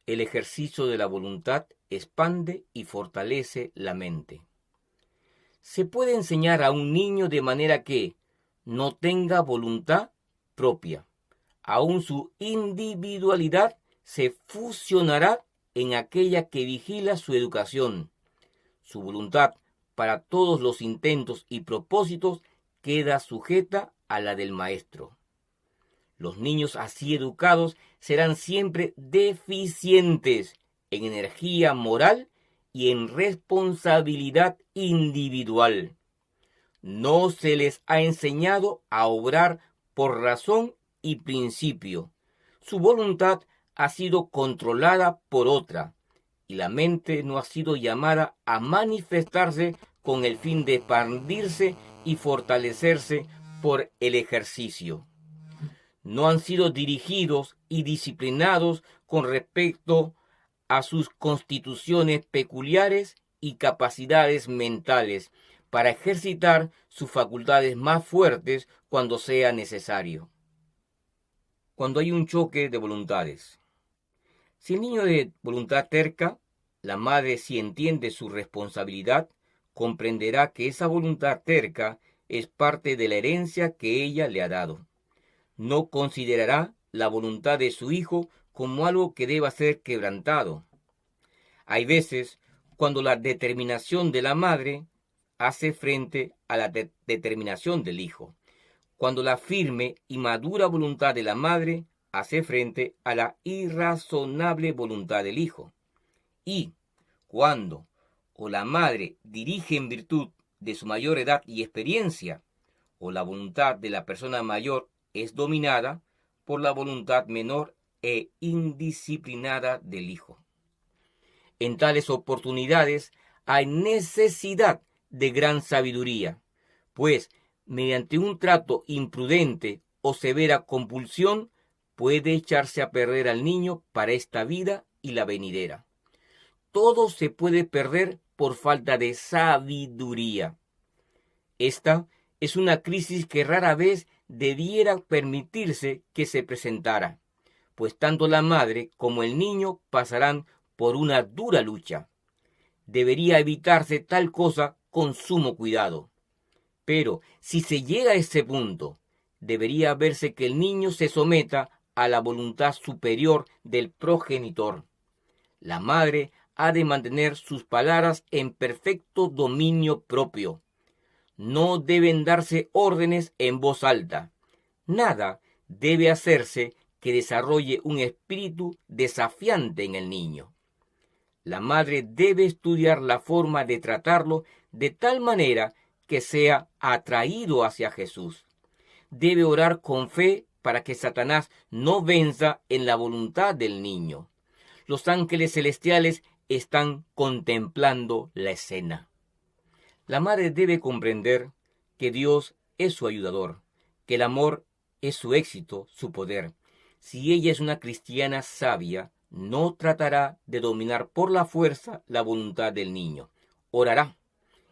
El ejercicio de la voluntad expande y fortalece la mente. Se puede enseñar a un niño de manera que no tenga voluntad propia. Aún su individualidad se fusionará en aquella que vigila su educación. Su voluntad para todos los intentos y propósitos queda sujeta a la del maestro. Los niños así educados serán siempre deficientes en energía moral y en responsabilidad individual. No se les ha enseñado a obrar por razón y principio. Su voluntad ha sido controlada por otra, y la mente no ha sido llamada a manifestarse con el fin de expandirse y fortalecerse por el ejercicio. No han sido dirigidos y disciplinados con respecto a sus constituciones peculiares y capacidades mentales para ejercitar sus facultades más fuertes cuando sea necesario. Cuando hay un choque de voluntades. Si el niño es de voluntad terca, la madre, si entiende su responsabilidad, comprenderá que esa voluntad terca es parte de la herencia que ella le ha dado. No considerará la voluntad de su hijo como algo que deba ser quebrantado. Hay veces cuando la determinación de la madre hace frente a la determinación del hijo, cuando la firme y madura voluntad de la madre hace frente a la irrazonable voluntad del hijo, y cuando o la madre dirige en virtud de su mayor edad y experiencia, o la voluntad de la persona mayor es dominada por la voluntad menor e indisciplinada del hijo. En tales oportunidades hay necesidad de gran sabiduría, pues mediante un trato imprudente o severa compulsión puede echarse a perder al niño para esta vida y la venidera. Todo se puede perder por falta de sabiduría. Esta es una crisis que rara vez debiera permitirse que se presentara, pues tanto la madre como el niño pasarán por una dura lucha. Debería evitarse tal cosa con sumo cuidado. Pero si se llega a ese punto, debería verse que el niño se someta a la voluntad superior del progenitor. La madre ha de mantener sus palabras en perfecto dominio propio. No deben darse órdenes en voz alta. Nada debe hacerse que desarrolle un espíritu desafiante en el niño. La madre debe estudiar la forma de tratarlo de tal manera que sea atraído hacia Jesús. Debe orar con fe para que Satanás no venza en la voluntad del niño. Los ángeles celestiales están contemplando la escena. La madre debe comprender que Dios es su ayudador, que el amor es su éxito, su poder. Si ella es una cristiana sabia, no tratará de dominar por la fuerza la voluntad del niño. Orará,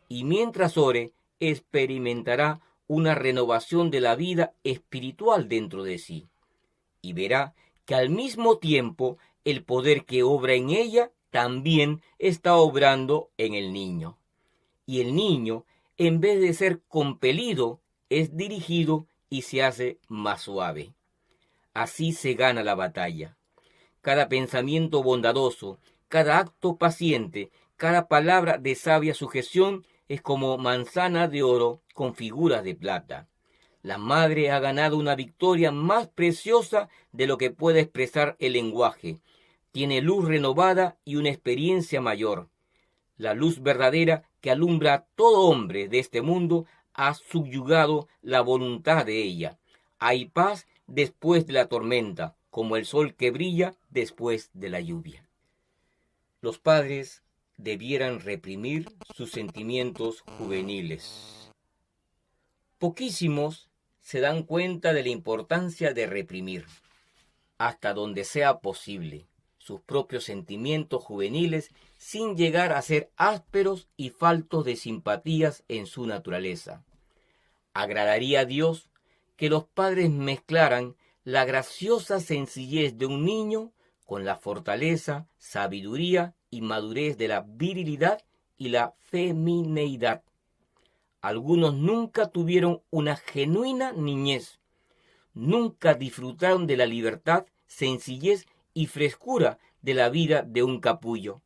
y mientras ore, experimentará una renovación de la vida espiritual dentro de sí, y verá que al mismo tiempo el poder que obra en ella también está obrando en el niño. Y el niño, en vez de ser compelido, es dirigido y se hace más suave. Así se gana la batalla. Cada pensamiento bondadoso, cada acto paciente, cada palabra de sabia sujeción es como manzana de oro con figuras de plata. La madre ha ganado una victoria más preciosa de lo que puede expresar el lenguaje. Tiene luz renovada y una experiencia mayor. La luz verdadera que alumbra a todo hombre de este mundo ha subyugado la voluntad de ella. Hay paz después de la tormenta, como el sol que brilla después de la lluvia. Los padres debieran reprimir sus sentimientos juveniles. Poquísimos se dan cuenta de la importancia de reprimir, hasta donde sea posible, sus propios sentimientos juveniles sin llegar a ser ásperos y faltos de simpatías en su naturaleza. Agradaría a Dios que los padres mezclaran la graciosa sencillez de un niño con la fortaleza, sabiduría y madurez de la virilidad y la femineidad. Algunos nunca tuvieron una genuina niñez, nunca disfrutaron de la libertad, sencillez y frescura de la vida de un capullo.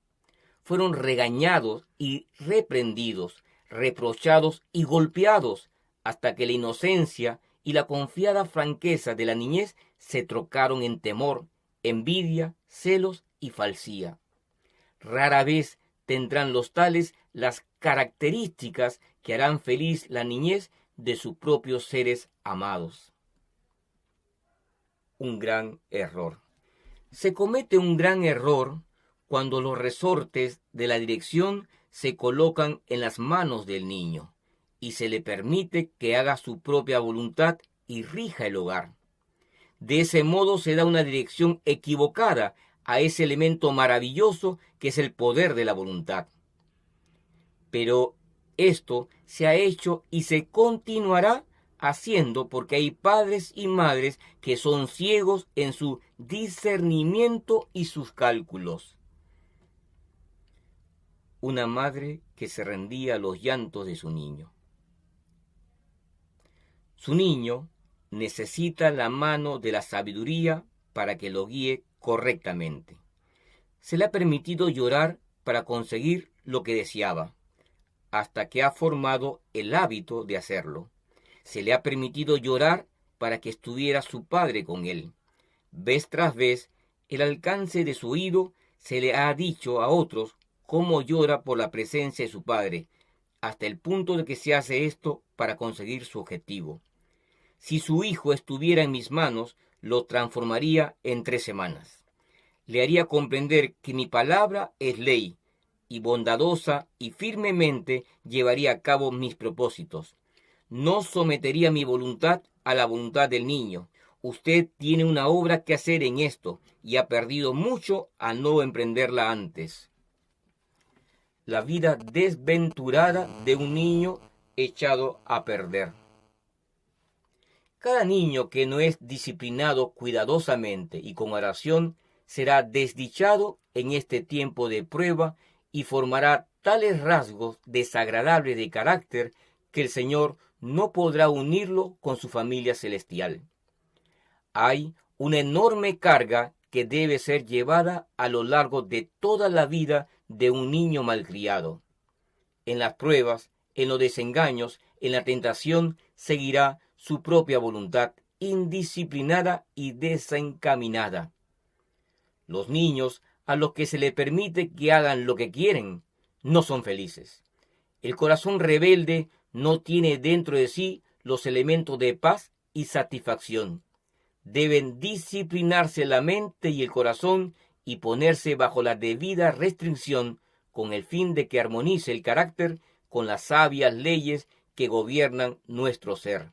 Fueron regañados y reprendidos, reprochados y golpeados, hasta que la inocencia y la confiada franqueza de la niñez se trocaron en temor, envidia, celos y falsía. Rara vez tendrán los tales las características que harán feliz la niñez de sus propios seres amados. Un gran error. Se comete un gran error cuando los resortes de la dirección se colocan en las manos del niño y se le permite que haga su propia voluntad y rija el hogar. De ese modo se da una dirección equivocada a ese elemento maravilloso que es el poder de la voluntad. Pero esto se ha hecho y se continuará haciendo porque hay padres y madres que son ciegos en su discernimiento y sus cálculos. Una madre que se rendía a los llantos de su niño. Su niño necesita la mano de la sabiduría para que lo guíe correctamente. Se le ha permitido llorar para conseguir lo que deseaba, hasta que ha formado el hábito de hacerlo. Se le ha permitido llorar para que estuviera su padre con él. Vez tras vez, el alcance de su oído se le ha dicho a otros cómo llora por la presencia de su padre, hasta el punto de que se hace esto para conseguir su objetivo. Si su hijo estuviera en mis manos, lo transformaría en 3 semanas. Le haría comprender que mi palabra es ley, y bondadosa y firmemente llevaría a cabo mis propósitos. No sometería mi voluntad a la voluntad del niño. Usted tiene una obra que hacer en esto, y ha perdido mucho a no emprenderla antes. La vida desventurada de un niño echado a perder. Cada niño que no es disciplinado cuidadosamente y con oración será desdichado en este tiempo de prueba y formará tales rasgos desagradables de carácter que el Señor no podrá unirlo con su familia celestial. Hay una enorme carga que debe ser llevada a lo largo de toda la vida de un niño malcriado. En las pruebas, en los desengaños, en la tentación, seguirá su propia voluntad indisciplinada y desencaminada. Los niños a los que se les permite que hagan lo que quieren no son felices. El corazón rebelde no tiene dentro de sí los elementos de paz y satisfacción. Deben disciplinarse la mente y el corazón y ponerse bajo la debida restricción con el fin de que armonice el carácter con las sabias leyes que gobiernan nuestro ser.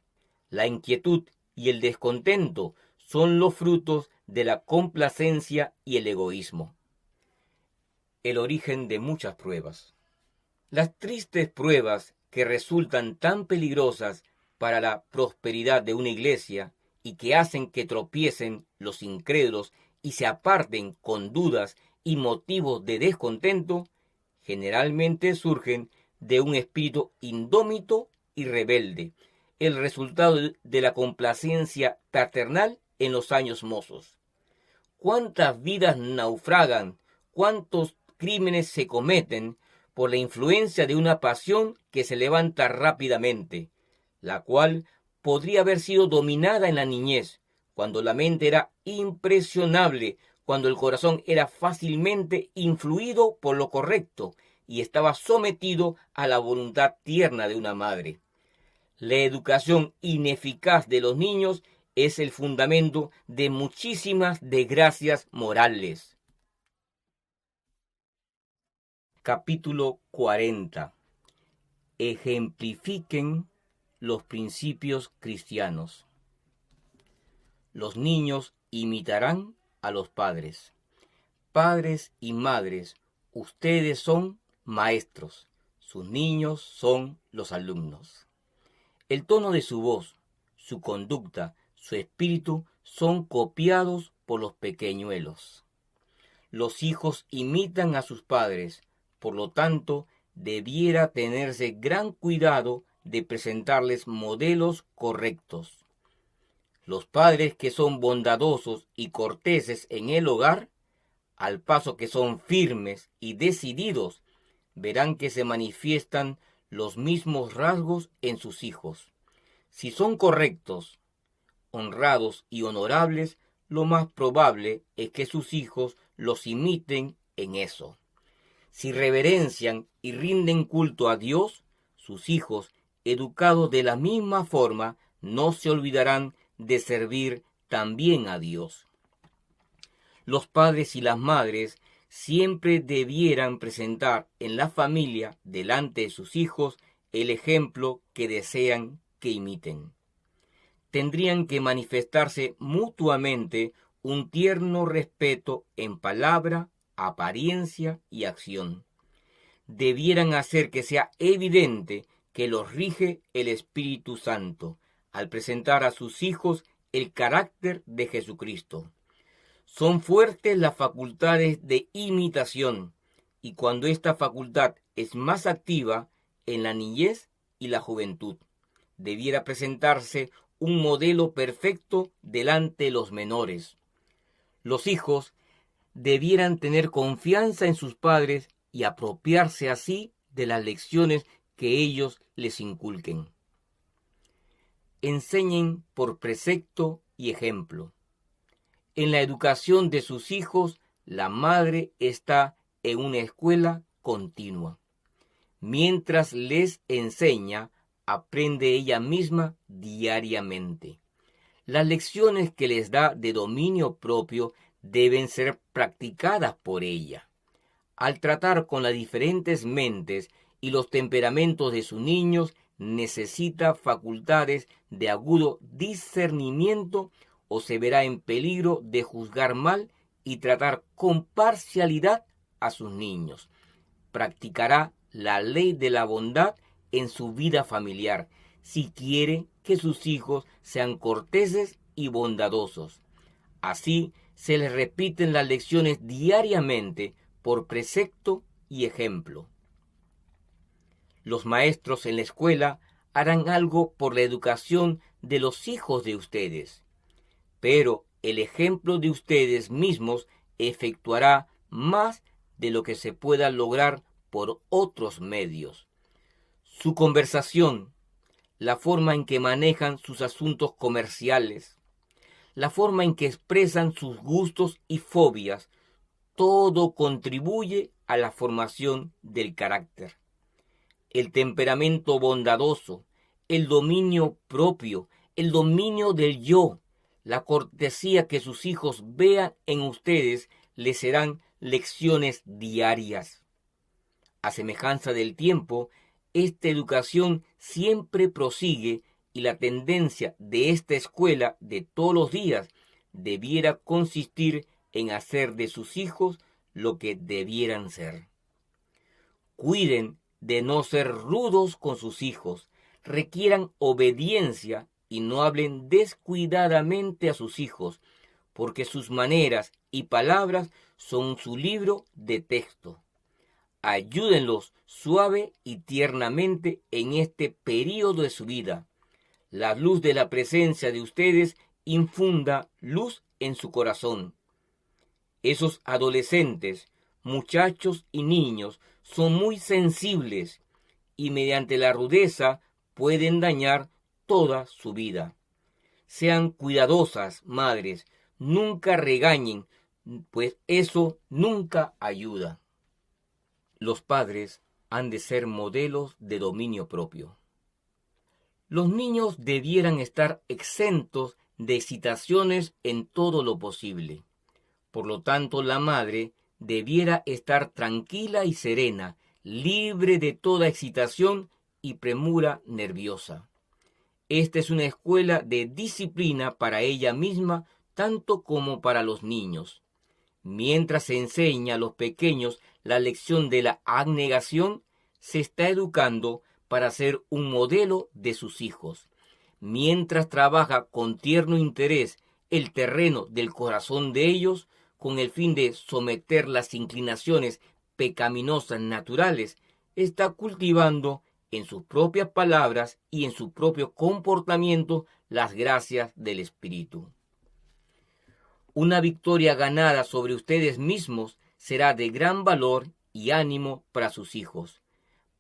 La inquietud y el descontento son los frutos de la complacencia y el egoísmo. El origen de muchas pruebas. Las tristes pruebas que resultan tan peligrosas para la prosperidad de una iglesia y que hacen que tropiecen los incrédulos y se aparten con dudas y motivos de descontento, generalmente surgen de un espíritu indómito y rebelde, el resultado de la complacencia paternal en los años mozos. ¿Cuántas vidas naufragan? ¿Cuántos crímenes se cometen por la influencia de una pasión que se levanta rápidamente, la cual podría haber sido dominada en la niñez, cuando la mente era impresionable, cuando el corazón era fácilmente influido por lo correcto y estaba sometido a la voluntad tierna de una madre? La educación ineficaz de los niños es el fundamento de muchísimas desgracias morales. Capítulo 40. Ejemplifiquen los principios cristianos. Los niños imitarán a los padres. Padres y madres, ustedes son maestros. Sus niños son los alumnos. El tono de su voz, su conducta, su espíritu son copiados por los pequeñuelos. Los hijos imitan a sus padres, por lo tanto, debiera tenerse gran cuidado de presentarles modelos correctos. Los padres que son bondadosos y corteses en el hogar, al paso que son firmes y decididos, verán que se manifiestan los mismos rasgos en sus hijos. Si son correctos, honrados y honorables, lo más probable es que sus hijos los imiten en eso. Si reverencian y rinden culto a Dios, sus hijos, educados de la misma forma, no se olvidarán de servir también a Dios. Los padres y las madres siempre debieran presentar en la familia, delante de sus hijos, el ejemplo que desean que imiten. Tendrían que manifestarse mutuamente un tierno respeto en palabra, apariencia y acción. Debieran hacer que sea evidente que los rige el Espíritu Santo al presentar a sus hijos el carácter de Jesucristo. Son fuertes las facultades de imitación, y cuando esta facultad es más activa en la niñez y la juventud, debiera presentarse un modelo perfecto delante de los menores. Los hijos debieran tener confianza en sus padres y apropiarse así de las lecciones que ellos les inculquen. Enseñen por precepto y ejemplo. En la educación de sus hijos, la madre está en una escuela continua. Mientras les enseña, aprende ella misma diariamente. Las lecciones que les da de dominio propio deben ser practicadas por ella. Al tratar con las diferentes mentes y los temperamentos de sus niños, necesita facultades de agudo discernimiento o se verá en peligro de juzgar mal y tratar con parcialidad a sus niños. Practicará la ley de la bondad en su vida familiar, si quiere que sus hijos sean corteses y bondadosos. Así se les repiten las lecciones diariamente por precepto y ejemplo. Los maestros en la escuela harán algo por la educación de los hijos de ustedes, pero el ejemplo de ustedes mismos efectuará más de lo que se pueda lograr por otros medios. Su conversación, la forma en que manejan sus asuntos comerciales, la forma en que expresan sus gustos y fobias, todo contribuye a la formación del carácter. El temperamento bondadoso, el dominio propio, el dominio del yo, la cortesía que sus hijos vean en ustedes les serán lecciones diarias. A semejanza del tiempo, esta educación siempre prosigue y la tendencia de esta escuela de todos los días debiera consistir en hacer de sus hijos lo que debieran ser. Cuiden de no ser rudos con sus hijos, requieran obediencia y no hablen descuidadamente a sus hijos, porque sus maneras y palabras son su libro de texto. Ayúdenlos suave y tiernamente en este período de su vida. La luz de la presencia de ustedes infunda luz en su corazón. Esos adolescentes, muchachos y niños son muy sensibles y mediante la rudeza pueden dañar toda su vida. Sean cuidadosas, madres, nunca regañen, pues eso nunca ayuda. Los padres han de ser modelos de dominio propio. Los niños debieran estar exentos de excitaciones en todo lo posible. Por lo tanto, la madre debiera estar tranquila y serena, libre de toda excitación y premura nerviosa. Esta es una escuela de disciplina para ella misma, tanto como para los niños. Mientras se enseña a los pequeños la lección de la abnegación, se está educando para ser un modelo de sus hijos. Mientras trabaja con tierno interés el terreno del corazón de ellos, con el fin de someter las inclinaciones pecaminosas naturales, está cultivando en sus propias palabras y en su propio comportamiento las gracias del Espíritu. Una victoria ganada sobre ustedes mismos será de gran valor y ánimo para sus hijos.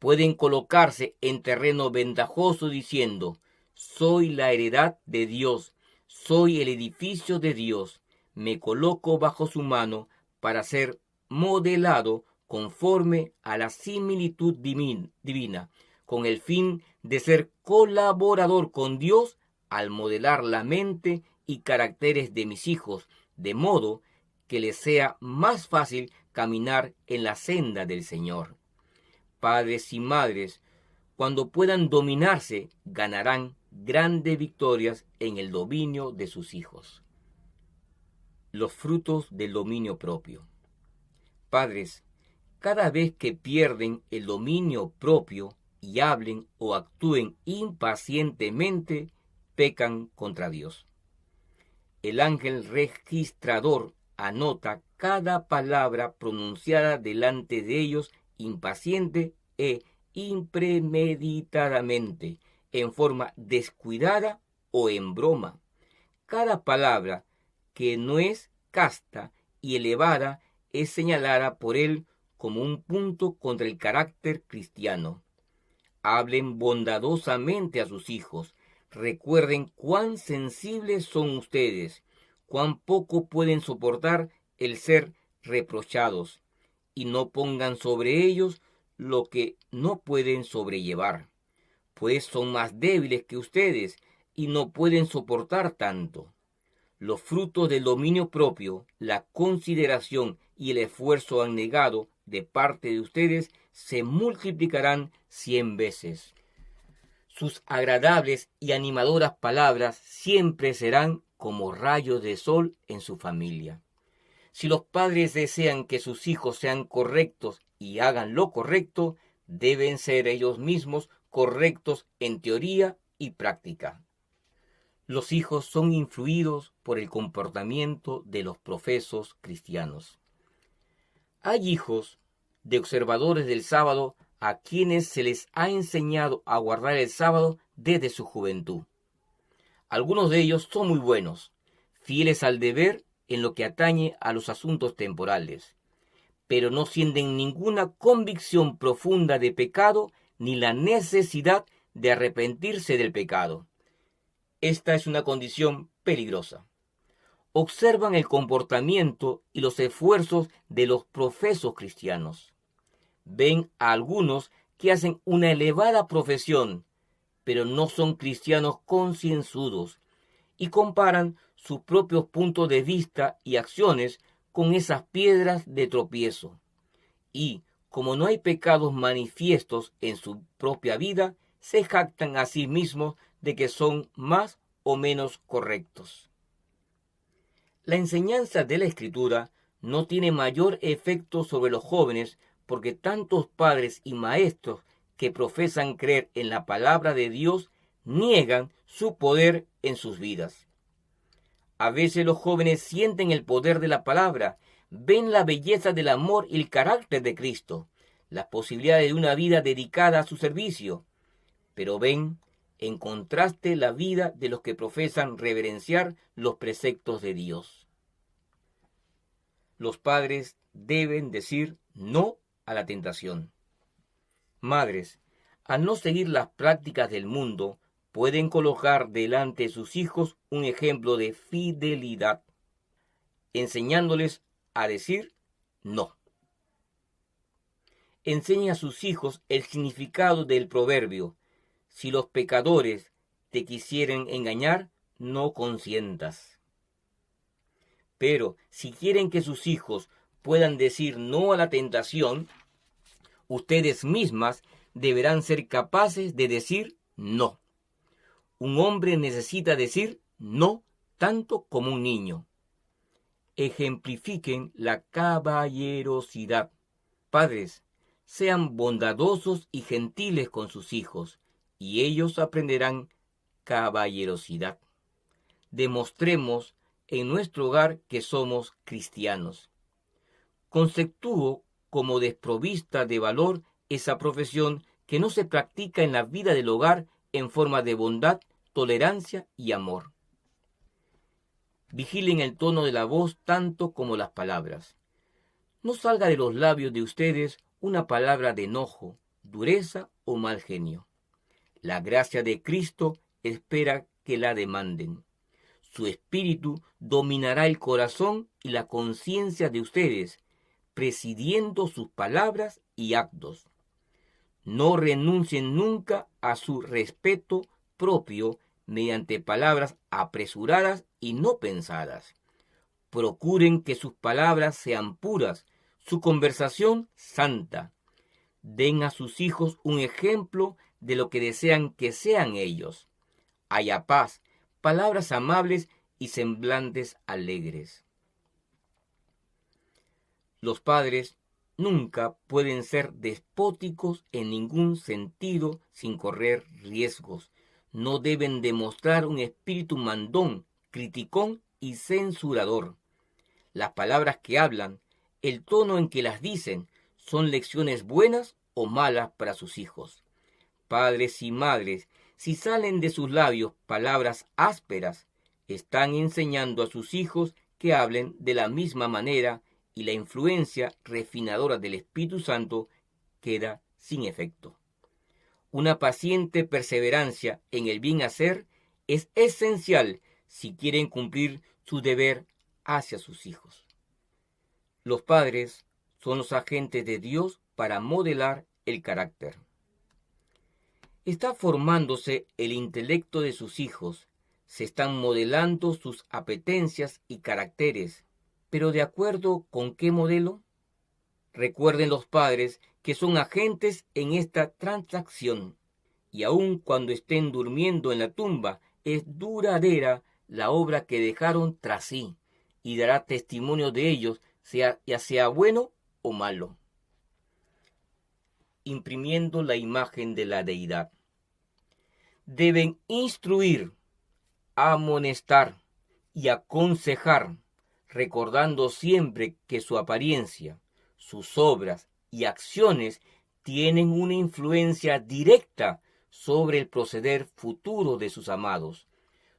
Pueden colocarse en terreno ventajoso diciendo: soy la heredad de Dios, soy el edificio de Dios, me coloco bajo su mano para ser modelado conforme a la similitud divina, con el fin de ser colaborador con Dios al modelar la mente y caracteres de mis hijos, de modo que les sea más fácil caminar en la senda del Señor. Padres y madres, cuando puedan dominarse, ganarán grandes victorias en el dominio de sus hijos. Los frutos del dominio propio. Padres, cada vez que pierden el dominio propio y hablen o actúen impacientemente, pecan contra Dios. El ángel registrador anota cada palabra pronunciada delante de ellos impaciente e impremeditadamente, en forma descuidada o en broma. Cada palabra que no es casta y elevada es señalada por él como un punto contra el carácter cristiano. Hablen bondadosamente a sus hijos. Recuerden cuán sensibles son ustedes, cuán poco pueden soportar el ser reprochados, y no pongan sobre ellos lo que no pueden sobrellevar, pues son más débiles que ustedes y no pueden soportar tanto. Los frutos del dominio propio, la consideración y el esfuerzo abnegado de parte de ustedes se multiplicarán 100 veces. Sus agradables y animadoras palabras siempre serán como rayos de sol en su familia. Si los padres desean que sus hijos sean correctos y hagan lo correcto, deben ser ellos mismos correctos en teoría y práctica. Los hijos son influidos por el comportamiento de los profesos cristianos. Hay hijos de observadores del sábado a quienes se les ha enseñado a guardar el sábado desde su juventud. Algunos de ellos son muy buenos, fieles al deber en lo que atañe a los asuntos temporales, pero no sienten ninguna convicción profunda de pecado ni la necesidad de arrepentirse del pecado. Esta es una condición peligrosa. Observan el comportamiento y los esfuerzos de los profesos cristianos. Ven a algunos que hacen una elevada profesión, pero no son cristianos concienzudos, y comparan sus propios puntos de vista y acciones con esas piedras de tropiezo. Y, como no hay pecados manifiestos en su propia vida, se jactan a sí mismos de que son más o menos correctos. La enseñanza de la Escritura no tiene mayor efecto sobre los jóvenes porque tantos padres y maestros que profesan creer en la palabra de Dios niegan su poder en sus vidas. A veces los jóvenes sienten el poder de la palabra, ven la belleza del amor y el carácter de Cristo, las posibilidades de una vida dedicada a su servicio, pero ven en contraste la vida de los que profesan reverenciar los preceptos de Dios. Los padres deben decir no a la tentación. Madres, al no seguir las prácticas del mundo, pueden colocar delante de sus hijos un ejemplo de fidelidad, enseñándoles a decir no. Enseña a sus hijos el significado del proverbio: si los pecadores te quisieren engañar, no consientas. Pero si quieren que sus hijos puedan decir no a la tentación, ustedes mismas deberán ser capaces de decir no. Un hombre necesita decir no tanto como un niño. Ejemplifiquen la caballerosidad. Padres, sean bondadosos y gentiles con sus hijos, y ellos aprenderán caballerosidad. Demostremos en nuestro hogar que somos cristianos. Conceptúo como desprovista de valor esa profesión que no se practica en la vida del hogar en forma de bondad, tolerancia y amor. Vigilen el tono de la voz tanto como las palabras. No salga de los labios de ustedes una palabra de enojo, dureza o mal genio. La gracia de Cristo espera que la demanden. Su espíritu dominará el corazón y la conciencia de ustedes, presidiendo sus palabras y actos. No renuncien nunca a su respeto propio mediante palabras apresuradas y no pensadas. Procuren que sus palabras sean puras, su conversación santa. Den a sus hijos un ejemplo de lo que desean que sean ellos. Haya paz, palabras amables y semblantes alegres. Los padres nunca pueden ser despóticos en ningún sentido sin correr riesgos. No deben demostrar un espíritu mandón, criticón y censurador. Las palabras que hablan, el tono en que las dicen, son lecciones buenas o malas para sus hijos. Padres y madres, si salen de sus labios palabras ásperas, están enseñando a sus hijos que hablen de la misma manera y la influencia refinadora del Espíritu Santo queda sin efecto. Una paciente perseverancia en el bien hacer es esencial si quieren cumplir su deber hacia sus hijos. Los padres son los agentes de Dios para modelar el carácter. Está formándose el intelecto de sus hijos, se están modelando sus apetencias y caracteres, pero ¿de acuerdo con qué modelo? Recuerden los padres que son agentes en esta transacción, y aun cuando estén durmiendo en la tumba, es duradera la obra que dejaron tras sí, y dará testimonio de ellos, ya sea bueno o malo. Imprimiendo la imagen de la deidad. Deben instruir, amonestar y aconsejar, recordando siempre que su apariencia, sus obras y acciones tienen una influencia directa sobre el proceder futuro de sus amados.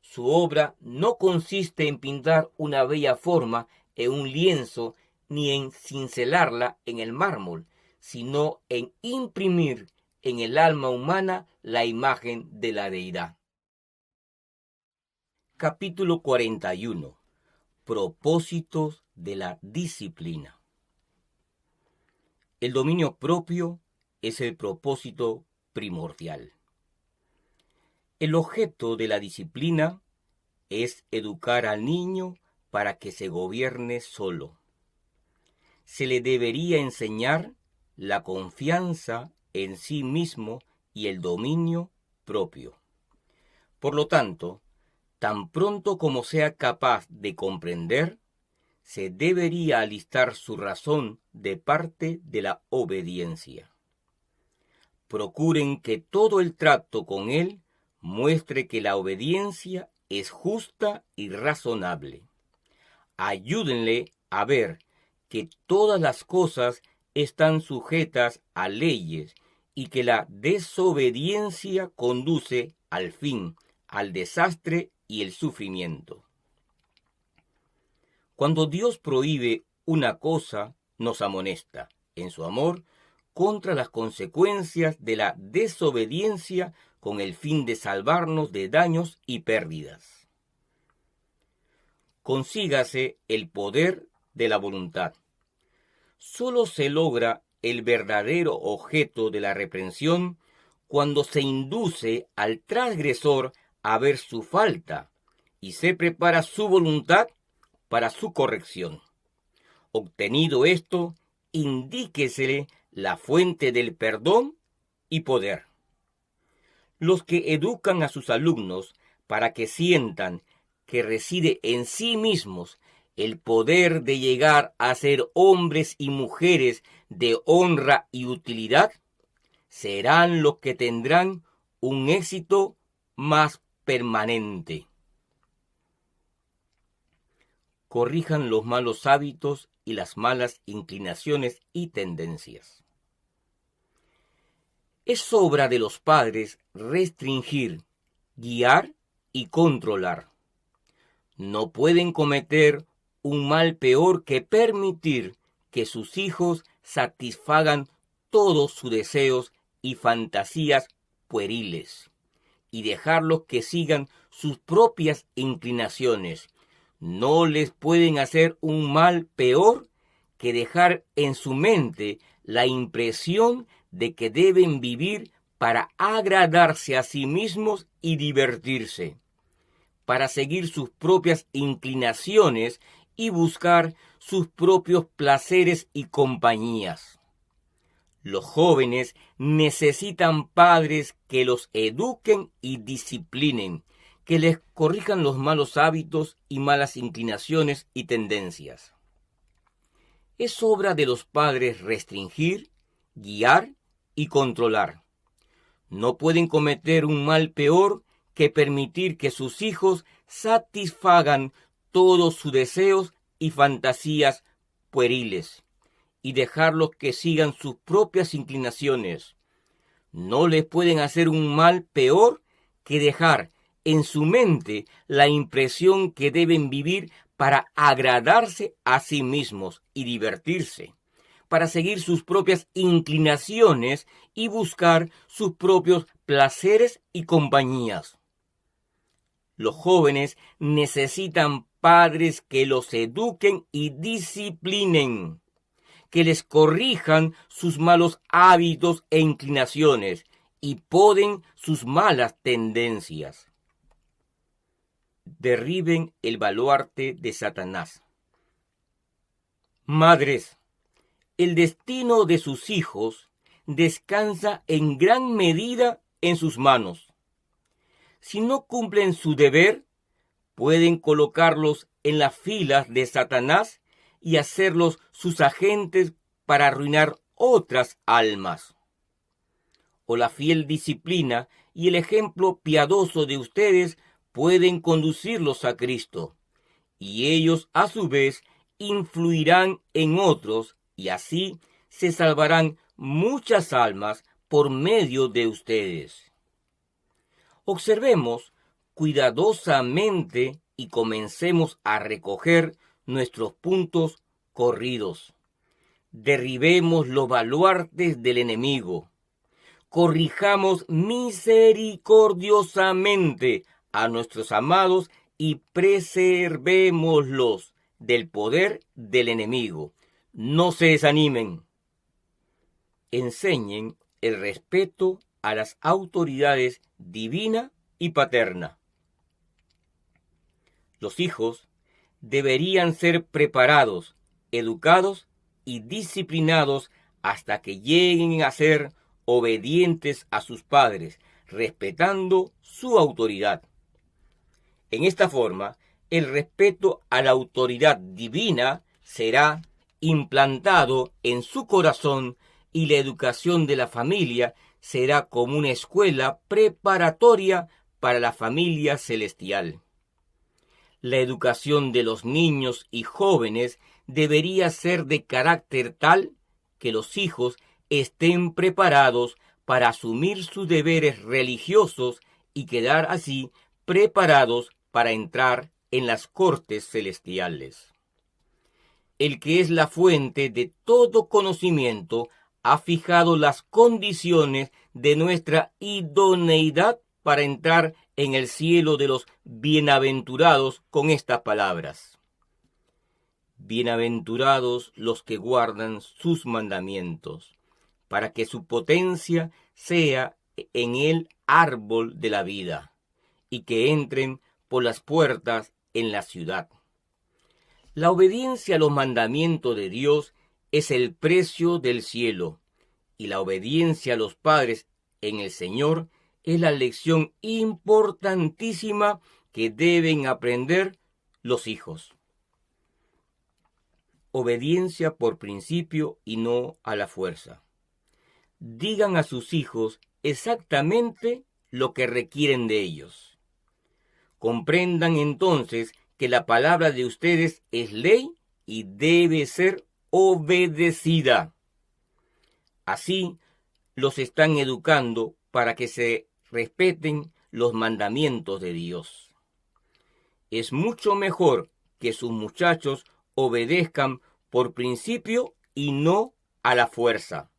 Su obra no consiste en pintar una bella forma en un lienzo ni en cincelarla en el mármol, sino en imprimir en el alma humana la imagen de la deidad. Capítulo 41. Propósitos de la disciplina. El dominio propio es el propósito primordial. El objeto de la disciplina es educar al niño para que se gobierne solo. Se le debería enseñar la confianza en sí mismo y el dominio propio. Por lo tanto, tan pronto como sea capaz de comprender, se debería alistar su razón de parte de la obediencia. Procuren que todo el trato con él muestre que la obediencia es justa y razonable. Ayúdenle a ver que todas las cosas están sujetas a leyes y que la desobediencia conduce al fin, al desastre y el sufrimiento. Cuando Dios prohíbe una cosa, nos amonesta, en su amor, contra las consecuencias de la desobediencia con el fin de salvarnos de daños y pérdidas. Consígase el poder de la voluntad. Solo se logra el verdadero objeto de la reprensión cuando se induce al transgresor a ver su falta y se prepara su voluntad para su corrección. Obtenido esto, indíquesele la fuente del perdón y poder. Los que educan a sus alumnos para que sientan que reside en sí mismos el poder de llegar a ser hombres y mujeres de honra y utilidad, serán los que tendrán un éxito más permanente. Corrijan los malos hábitos y las malas inclinaciones y tendencias. Es obra de los padres restringir, guiar y controlar. No pueden cometer un mal peor que permitir que sus hijos satisfagan todos sus deseos y fantasías pueriles, y dejarlos que sigan sus propias inclinaciones. No les pueden hacer un mal peor que dejar en su mente la impresión de que deben vivir para agradarse a sí mismos y divertirse, para seguir sus propias inclinaciones y buscar sus propios placeres y compañías. Los jóvenes necesitan padres que los eduquen y disciplinen, que les corrijan los malos hábitos y malas inclinaciones y tendencias. Es obra de los padres restringir, guiar y controlar. No pueden cometer un mal peor que permitir que sus hijos satisfagan todos sus deseos y fantasías pueriles y dejarlos que sigan sus propias inclinaciones. No les pueden hacer un mal peor que dejar en su mente la impresión que deben vivir para agradarse a sí mismos y divertirse, para seguir sus propias inclinaciones y buscar sus propios placeres y compañías. Los jóvenes necesitan padres que los eduquen y disciplinen, que les corrijan sus malos hábitos e inclinaciones y poden sus malas tendencias. Derriben el baluarte de Satanás. Madres, el destino de sus hijos descansa en gran medida en sus manos. Si no cumplen su deber, pueden colocarlos en las filas de Satanás y hacerlos sus agentes para arruinar otras almas. O la fiel disciplina y el ejemplo piadoso de ustedes pueden conducirlos a Cristo, y ellos a su vez influirán en otros, y así se salvarán muchas almas por medio de ustedes. Observemos cuidadosamente y comencemos a recoger nuestros puntos corridos. Derribemos los baluartes del enemigo. Corrijamos misericordiosamente a nuestros amados y preservémoslos del poder del enemigo. No se desanimen. Enseñen el respeto a las autoridades divina y paterna. Los hijos deberían ser preparados, educados y disciplinados hasta que lleguen a ser obedientes a sus padres, respetando su autoridad. En esta forma, el respeto a la autoridad divina será implantado en su corazón y la educación de la familia será como una escuela preparatoria para la familia celestial. La educación de los niños y jóvenes debería ser de carácter tal que los hijos estén preparados para asumir sus deberes religiosos y quedar así preparados para entrar en las cortes celestiales. El que es la fuente de todo conocimiento ha fijado las condiciones de nuestra idoneidad para entrar en el cielo de los bienaventurados con estas palabras. Bienaventurados los que guardan sus mandamientos, para que su potencia sea en el árbol de la vida, y que entren por las puertas en la ciudad. La obediencia a los mandamientos de Dios es el precio del cielo, y la obediencia a los padres en el Señor es la lección importantísima que deben aprender los hijos. Obediencia por principio y no a la fuerza. Digan a sus hijos exactamente lo que requieren de ellos. Comprendan entonces que la palabra de ustedes es ley y debe ser obedecida. Así los están educando para que se respeten los mandamientos de Dios. Es mucho mejor que sus muchachos obedezcan por principio y no a la fuerza.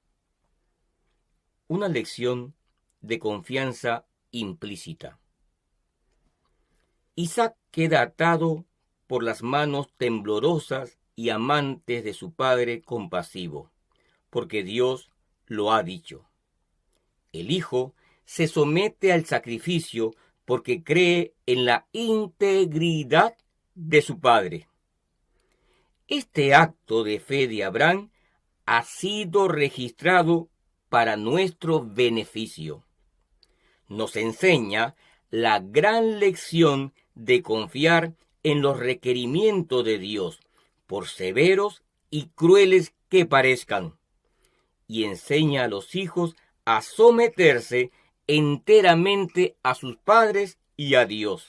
una lección de confianza implícita. Isaac queda atado por las manos temblorosas y amantes de su padre compasivo, porque Dios lo ha dicho. El hijo se somete al sacrificio porque cree en la integridad de su padre. Este acto de fe de Abraham ha sido registrado para nuestro beneficio. Nos enseña la gran lección de confiar en los requerimientos de Dios, por severos y crueles que parezcan, y enseña a los hijos a someterse enteramente a sus padres y a Dios.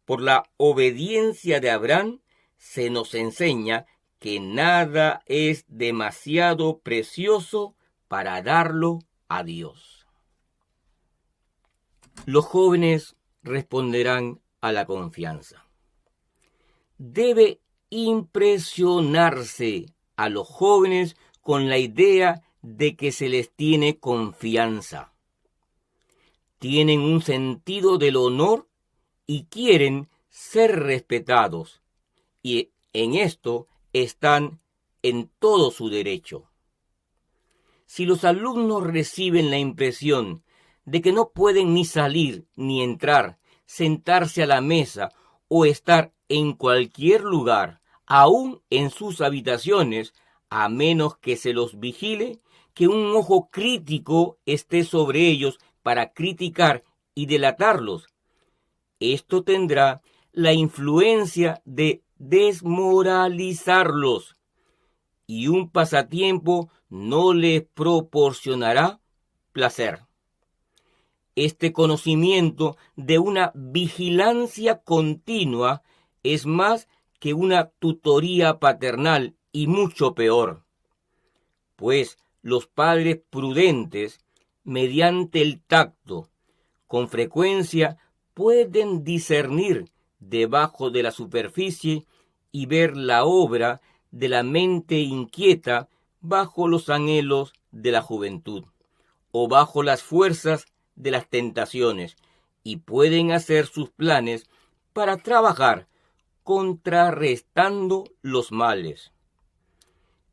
Por la obediencia de Abraham se nos enseña que nada es demasiado precioso para darlo a Dios. Los jóvenes responderán a la confianza. Debe impresionarse a los jóvenes con la idea de que se les tiene confianza. Tienen un sentido del honor y quieren ser respetados, y en esto están en todo su derecho. Si los alumnos reciben la impresión de que no pueden ni salir ni entrar, sentarse a la mesa o estar en cualquier lugar, aún en sus habitaciones, a menos que se los vigile, que un ojo crítico esté sobre ellos para criticar y delatarlos, esto tendrá la influencia de desmoralizarlos, y un pasatiempo no les proporcionará placer. Este conocimiento de una vigilancia continua es más que una tutoría paternal y mucho peor, pues los padres prudentes, mediante el tacto, con frecuencia pueden discernir debajo de la superficie y ver la obra de la mente inquieta bajo los anhelos de la juventud o bajo las fuerzas de las tentaciones, y pueden hacer sus planes para trabajar contrarrestando los males.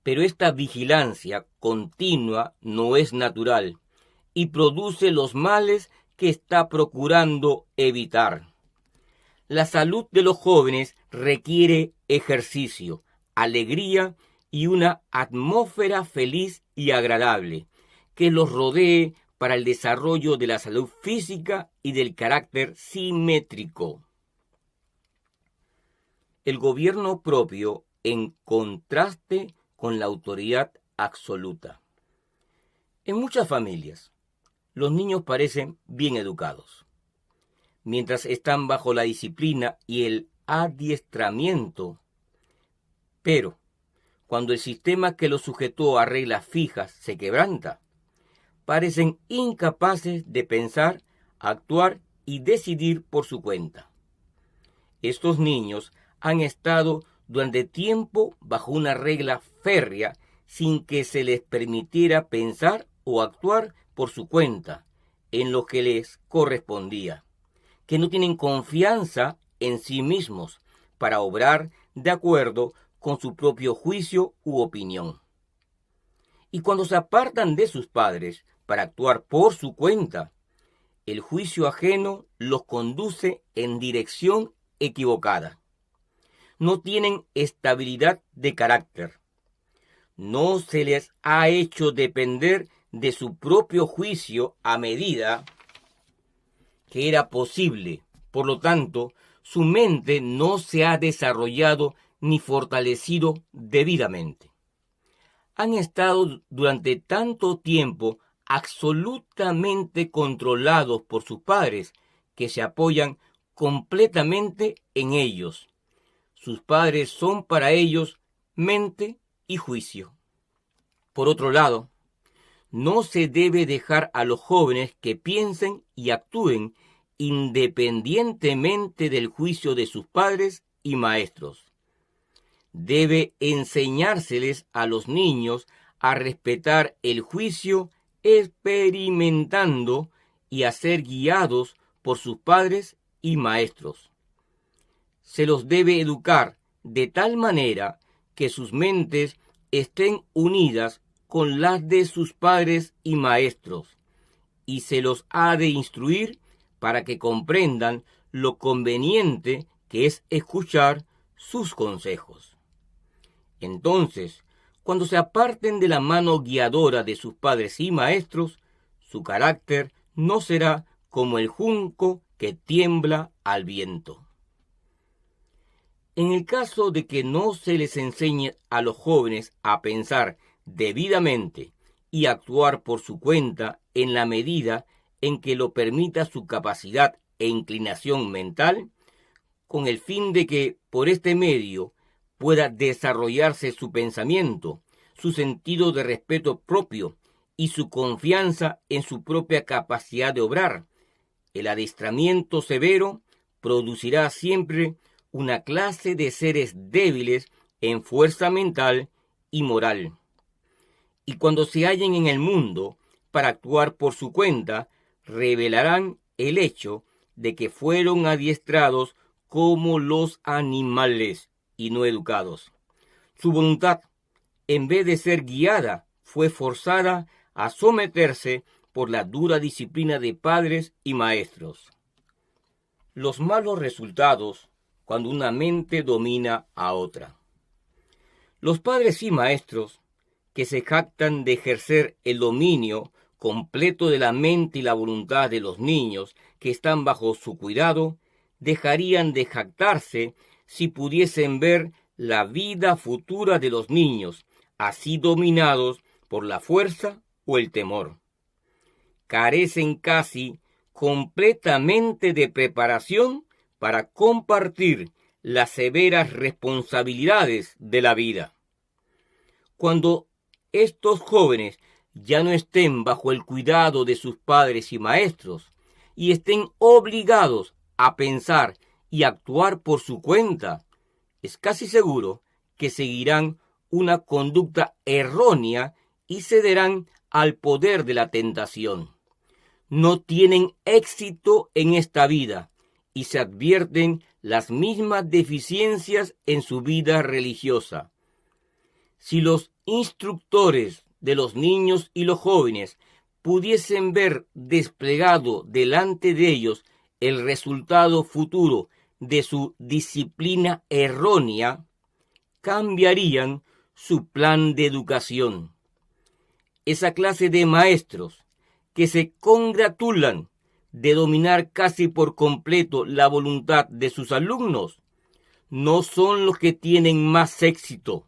Pero esta vigilancia continua no es natural y produce los males que está procurando evitar. La salud de los jóvenes requiere ejercicio, alegría y una atmósfera feliz y agradable que los rodee para el desarrollo de la salud física y del carácter simétrico. El gobierno propio en contraste con la autoridad absoluta. En muchas familias, los niños parecen bien educados, mientras están bajo la disciplina y el adiestramiento. Pero, cuando el sistema que los sujetó a reglas fijas se quebranta, parecen incapaces de pensar, actuar y decidir por su cuenta. Estos niños han estado durante tiempo bajo una regla férrea sin que se les permitiera pensar o actuar por su cuenta en lo que les correspondía, que no tienen confianza en sí mismos para obrar de acuerdo con su propio juicio u opinión. Y cuando se apartan de sus padres para actuar por su cuenta, el juicio ajeno los conduce en dirección equivocada. No tienen estabilidad de carácter. No se les ha hecho depender de su propio juicio a medida que era posible. Por lo tanto, su mente no se ha desarrollado ni fortalecido debidamente. Han estado durante tanto tiempo absolutamente controlados por sus padres que se apoyan completamente en ellos. Sus padres son para ellos mente y juicio. Por otro lado, no se debe dejar a los jóvenes que piensen y actúen independientemente del juicio de sus padres y maestros. Debe enseñárseles a los niños a respetar el juicio experimentando y a ser guiados por sus padres y maestros. Se los debe educar de tal manera que sus mentes estén unidas con las de sus padres y maestros, y se los ha de instruir para que comprendan lo conveniente que es escuchar sus consejos. Entonces, cuando se aparten de la mano guiadora de sus padres y maestros, su carácter no será como el junco que tiembla al viento. En el caso de que no se les enseñe a los jóvenes a pensar debidamente y actuar por su cuenta en la medida en que lo permita su capacidad e inclinación mental, con el fin de que por este medio pueda desarrollarse su pensamiento, su sentido de respeto propio y su confianza en su propia capacidad de obrar, el adiestramiento severo producirá siempre una clase de seres débiles en fuerza mental y moral. Y cuando se hallen en el mundo para actuar por su cuenta, revelarán el hecho de que fueron adiestrados como los animales y no educados. Su voluntad, en vez de ser guiada, fue forzada a someterse por la dura disciplina de padres y maestros. Los malos resultados cuando una mente domina a otra. Los padres y maestros que se jactan de ejercer el dominio completo de la mente y la voluntad de los niños que están bajo su cuidado, dejarían de jactarse si pudiesen ver la vida futura de los niños, así dominados por la fuerza o el temor. Carecen casi completamente de preparación para compartir las severas responsabilidades de la vida. Cuando estos jóvenes ya no estén bajo el cuidado de sus padres y maestros y estén obligados a pensar y actuar por su cuenta, es casi seguro que seguirán una conducta errónea y cederán al poder de la tentación. No tienen éxito en esta vida y se advierten las mismas deficiencias en su vida religiosa. Si los instructores de los niños y los jóvenes pudiesen ver desplegado delante de ellos el resultado futuro de su disciplina errónea, cambiarían su plan de educación. Esa clase de maestros que se congratulan de dominar casi por completo la voluntad de sus alumnos no son los que tienen más éxito,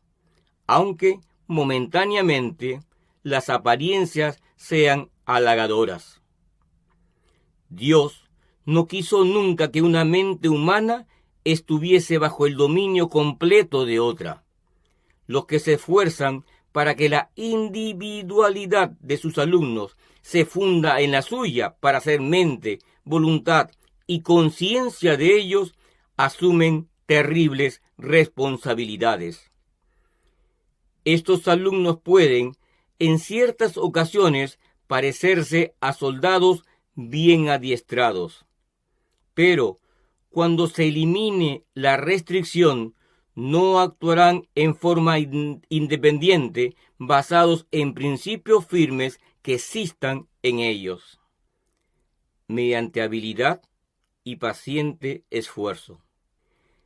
aunque momentáneamente las apariencias sean halagadoras. Dios no quiso nunca que una mente humana estuviese bajo el dominio completo de otra. Los que se esfuerzan para que la individualidad de sus alumnos se funda en la suya para ser mente, voluntad y conciencia de ellos, asumen terribles responsabilidades. Estos alumnos pueden, en ciertas ocasiones, parecerse a soldados bien adiestrados. Pero, cuando se elimine la restricción, no actuarán en forma independiente, basados en principios firmes que existan en ellos, mediante habilidad y paciente esfuerzo.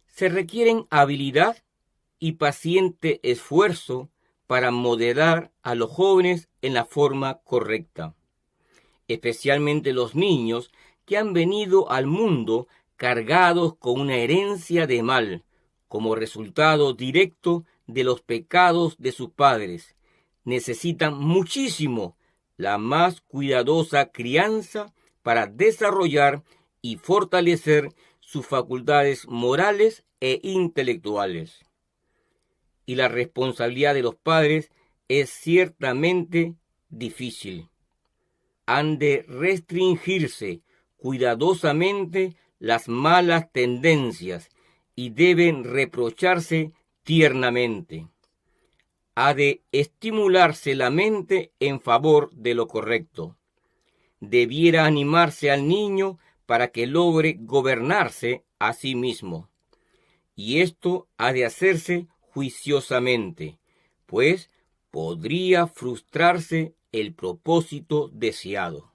Se requieren habilidad y paciente esfuerzo para moderar a los jóvenes en la forma correcta, especialmente los niños que han venido al mundo cargados con una herencia de mal, como resultado directo de los pecados de sus padres. Necesitan muchísimo la más cuidadosa crianza para desarrollar y fortalecer sus facultades morales e intelectuales. Y la responsabilidad de los padres es ciertamente difícil. Han de restringirse cuidadosamente las malas tendencias y deben reprocharse tiernamente. ha de estimularse la mente en favor de lo correcto. Debiera animarse al niño para que logre gobernarse a sí mismo. Y esto ha de hacerse juiciosamente, pues podría frustrarse el propósito deseado.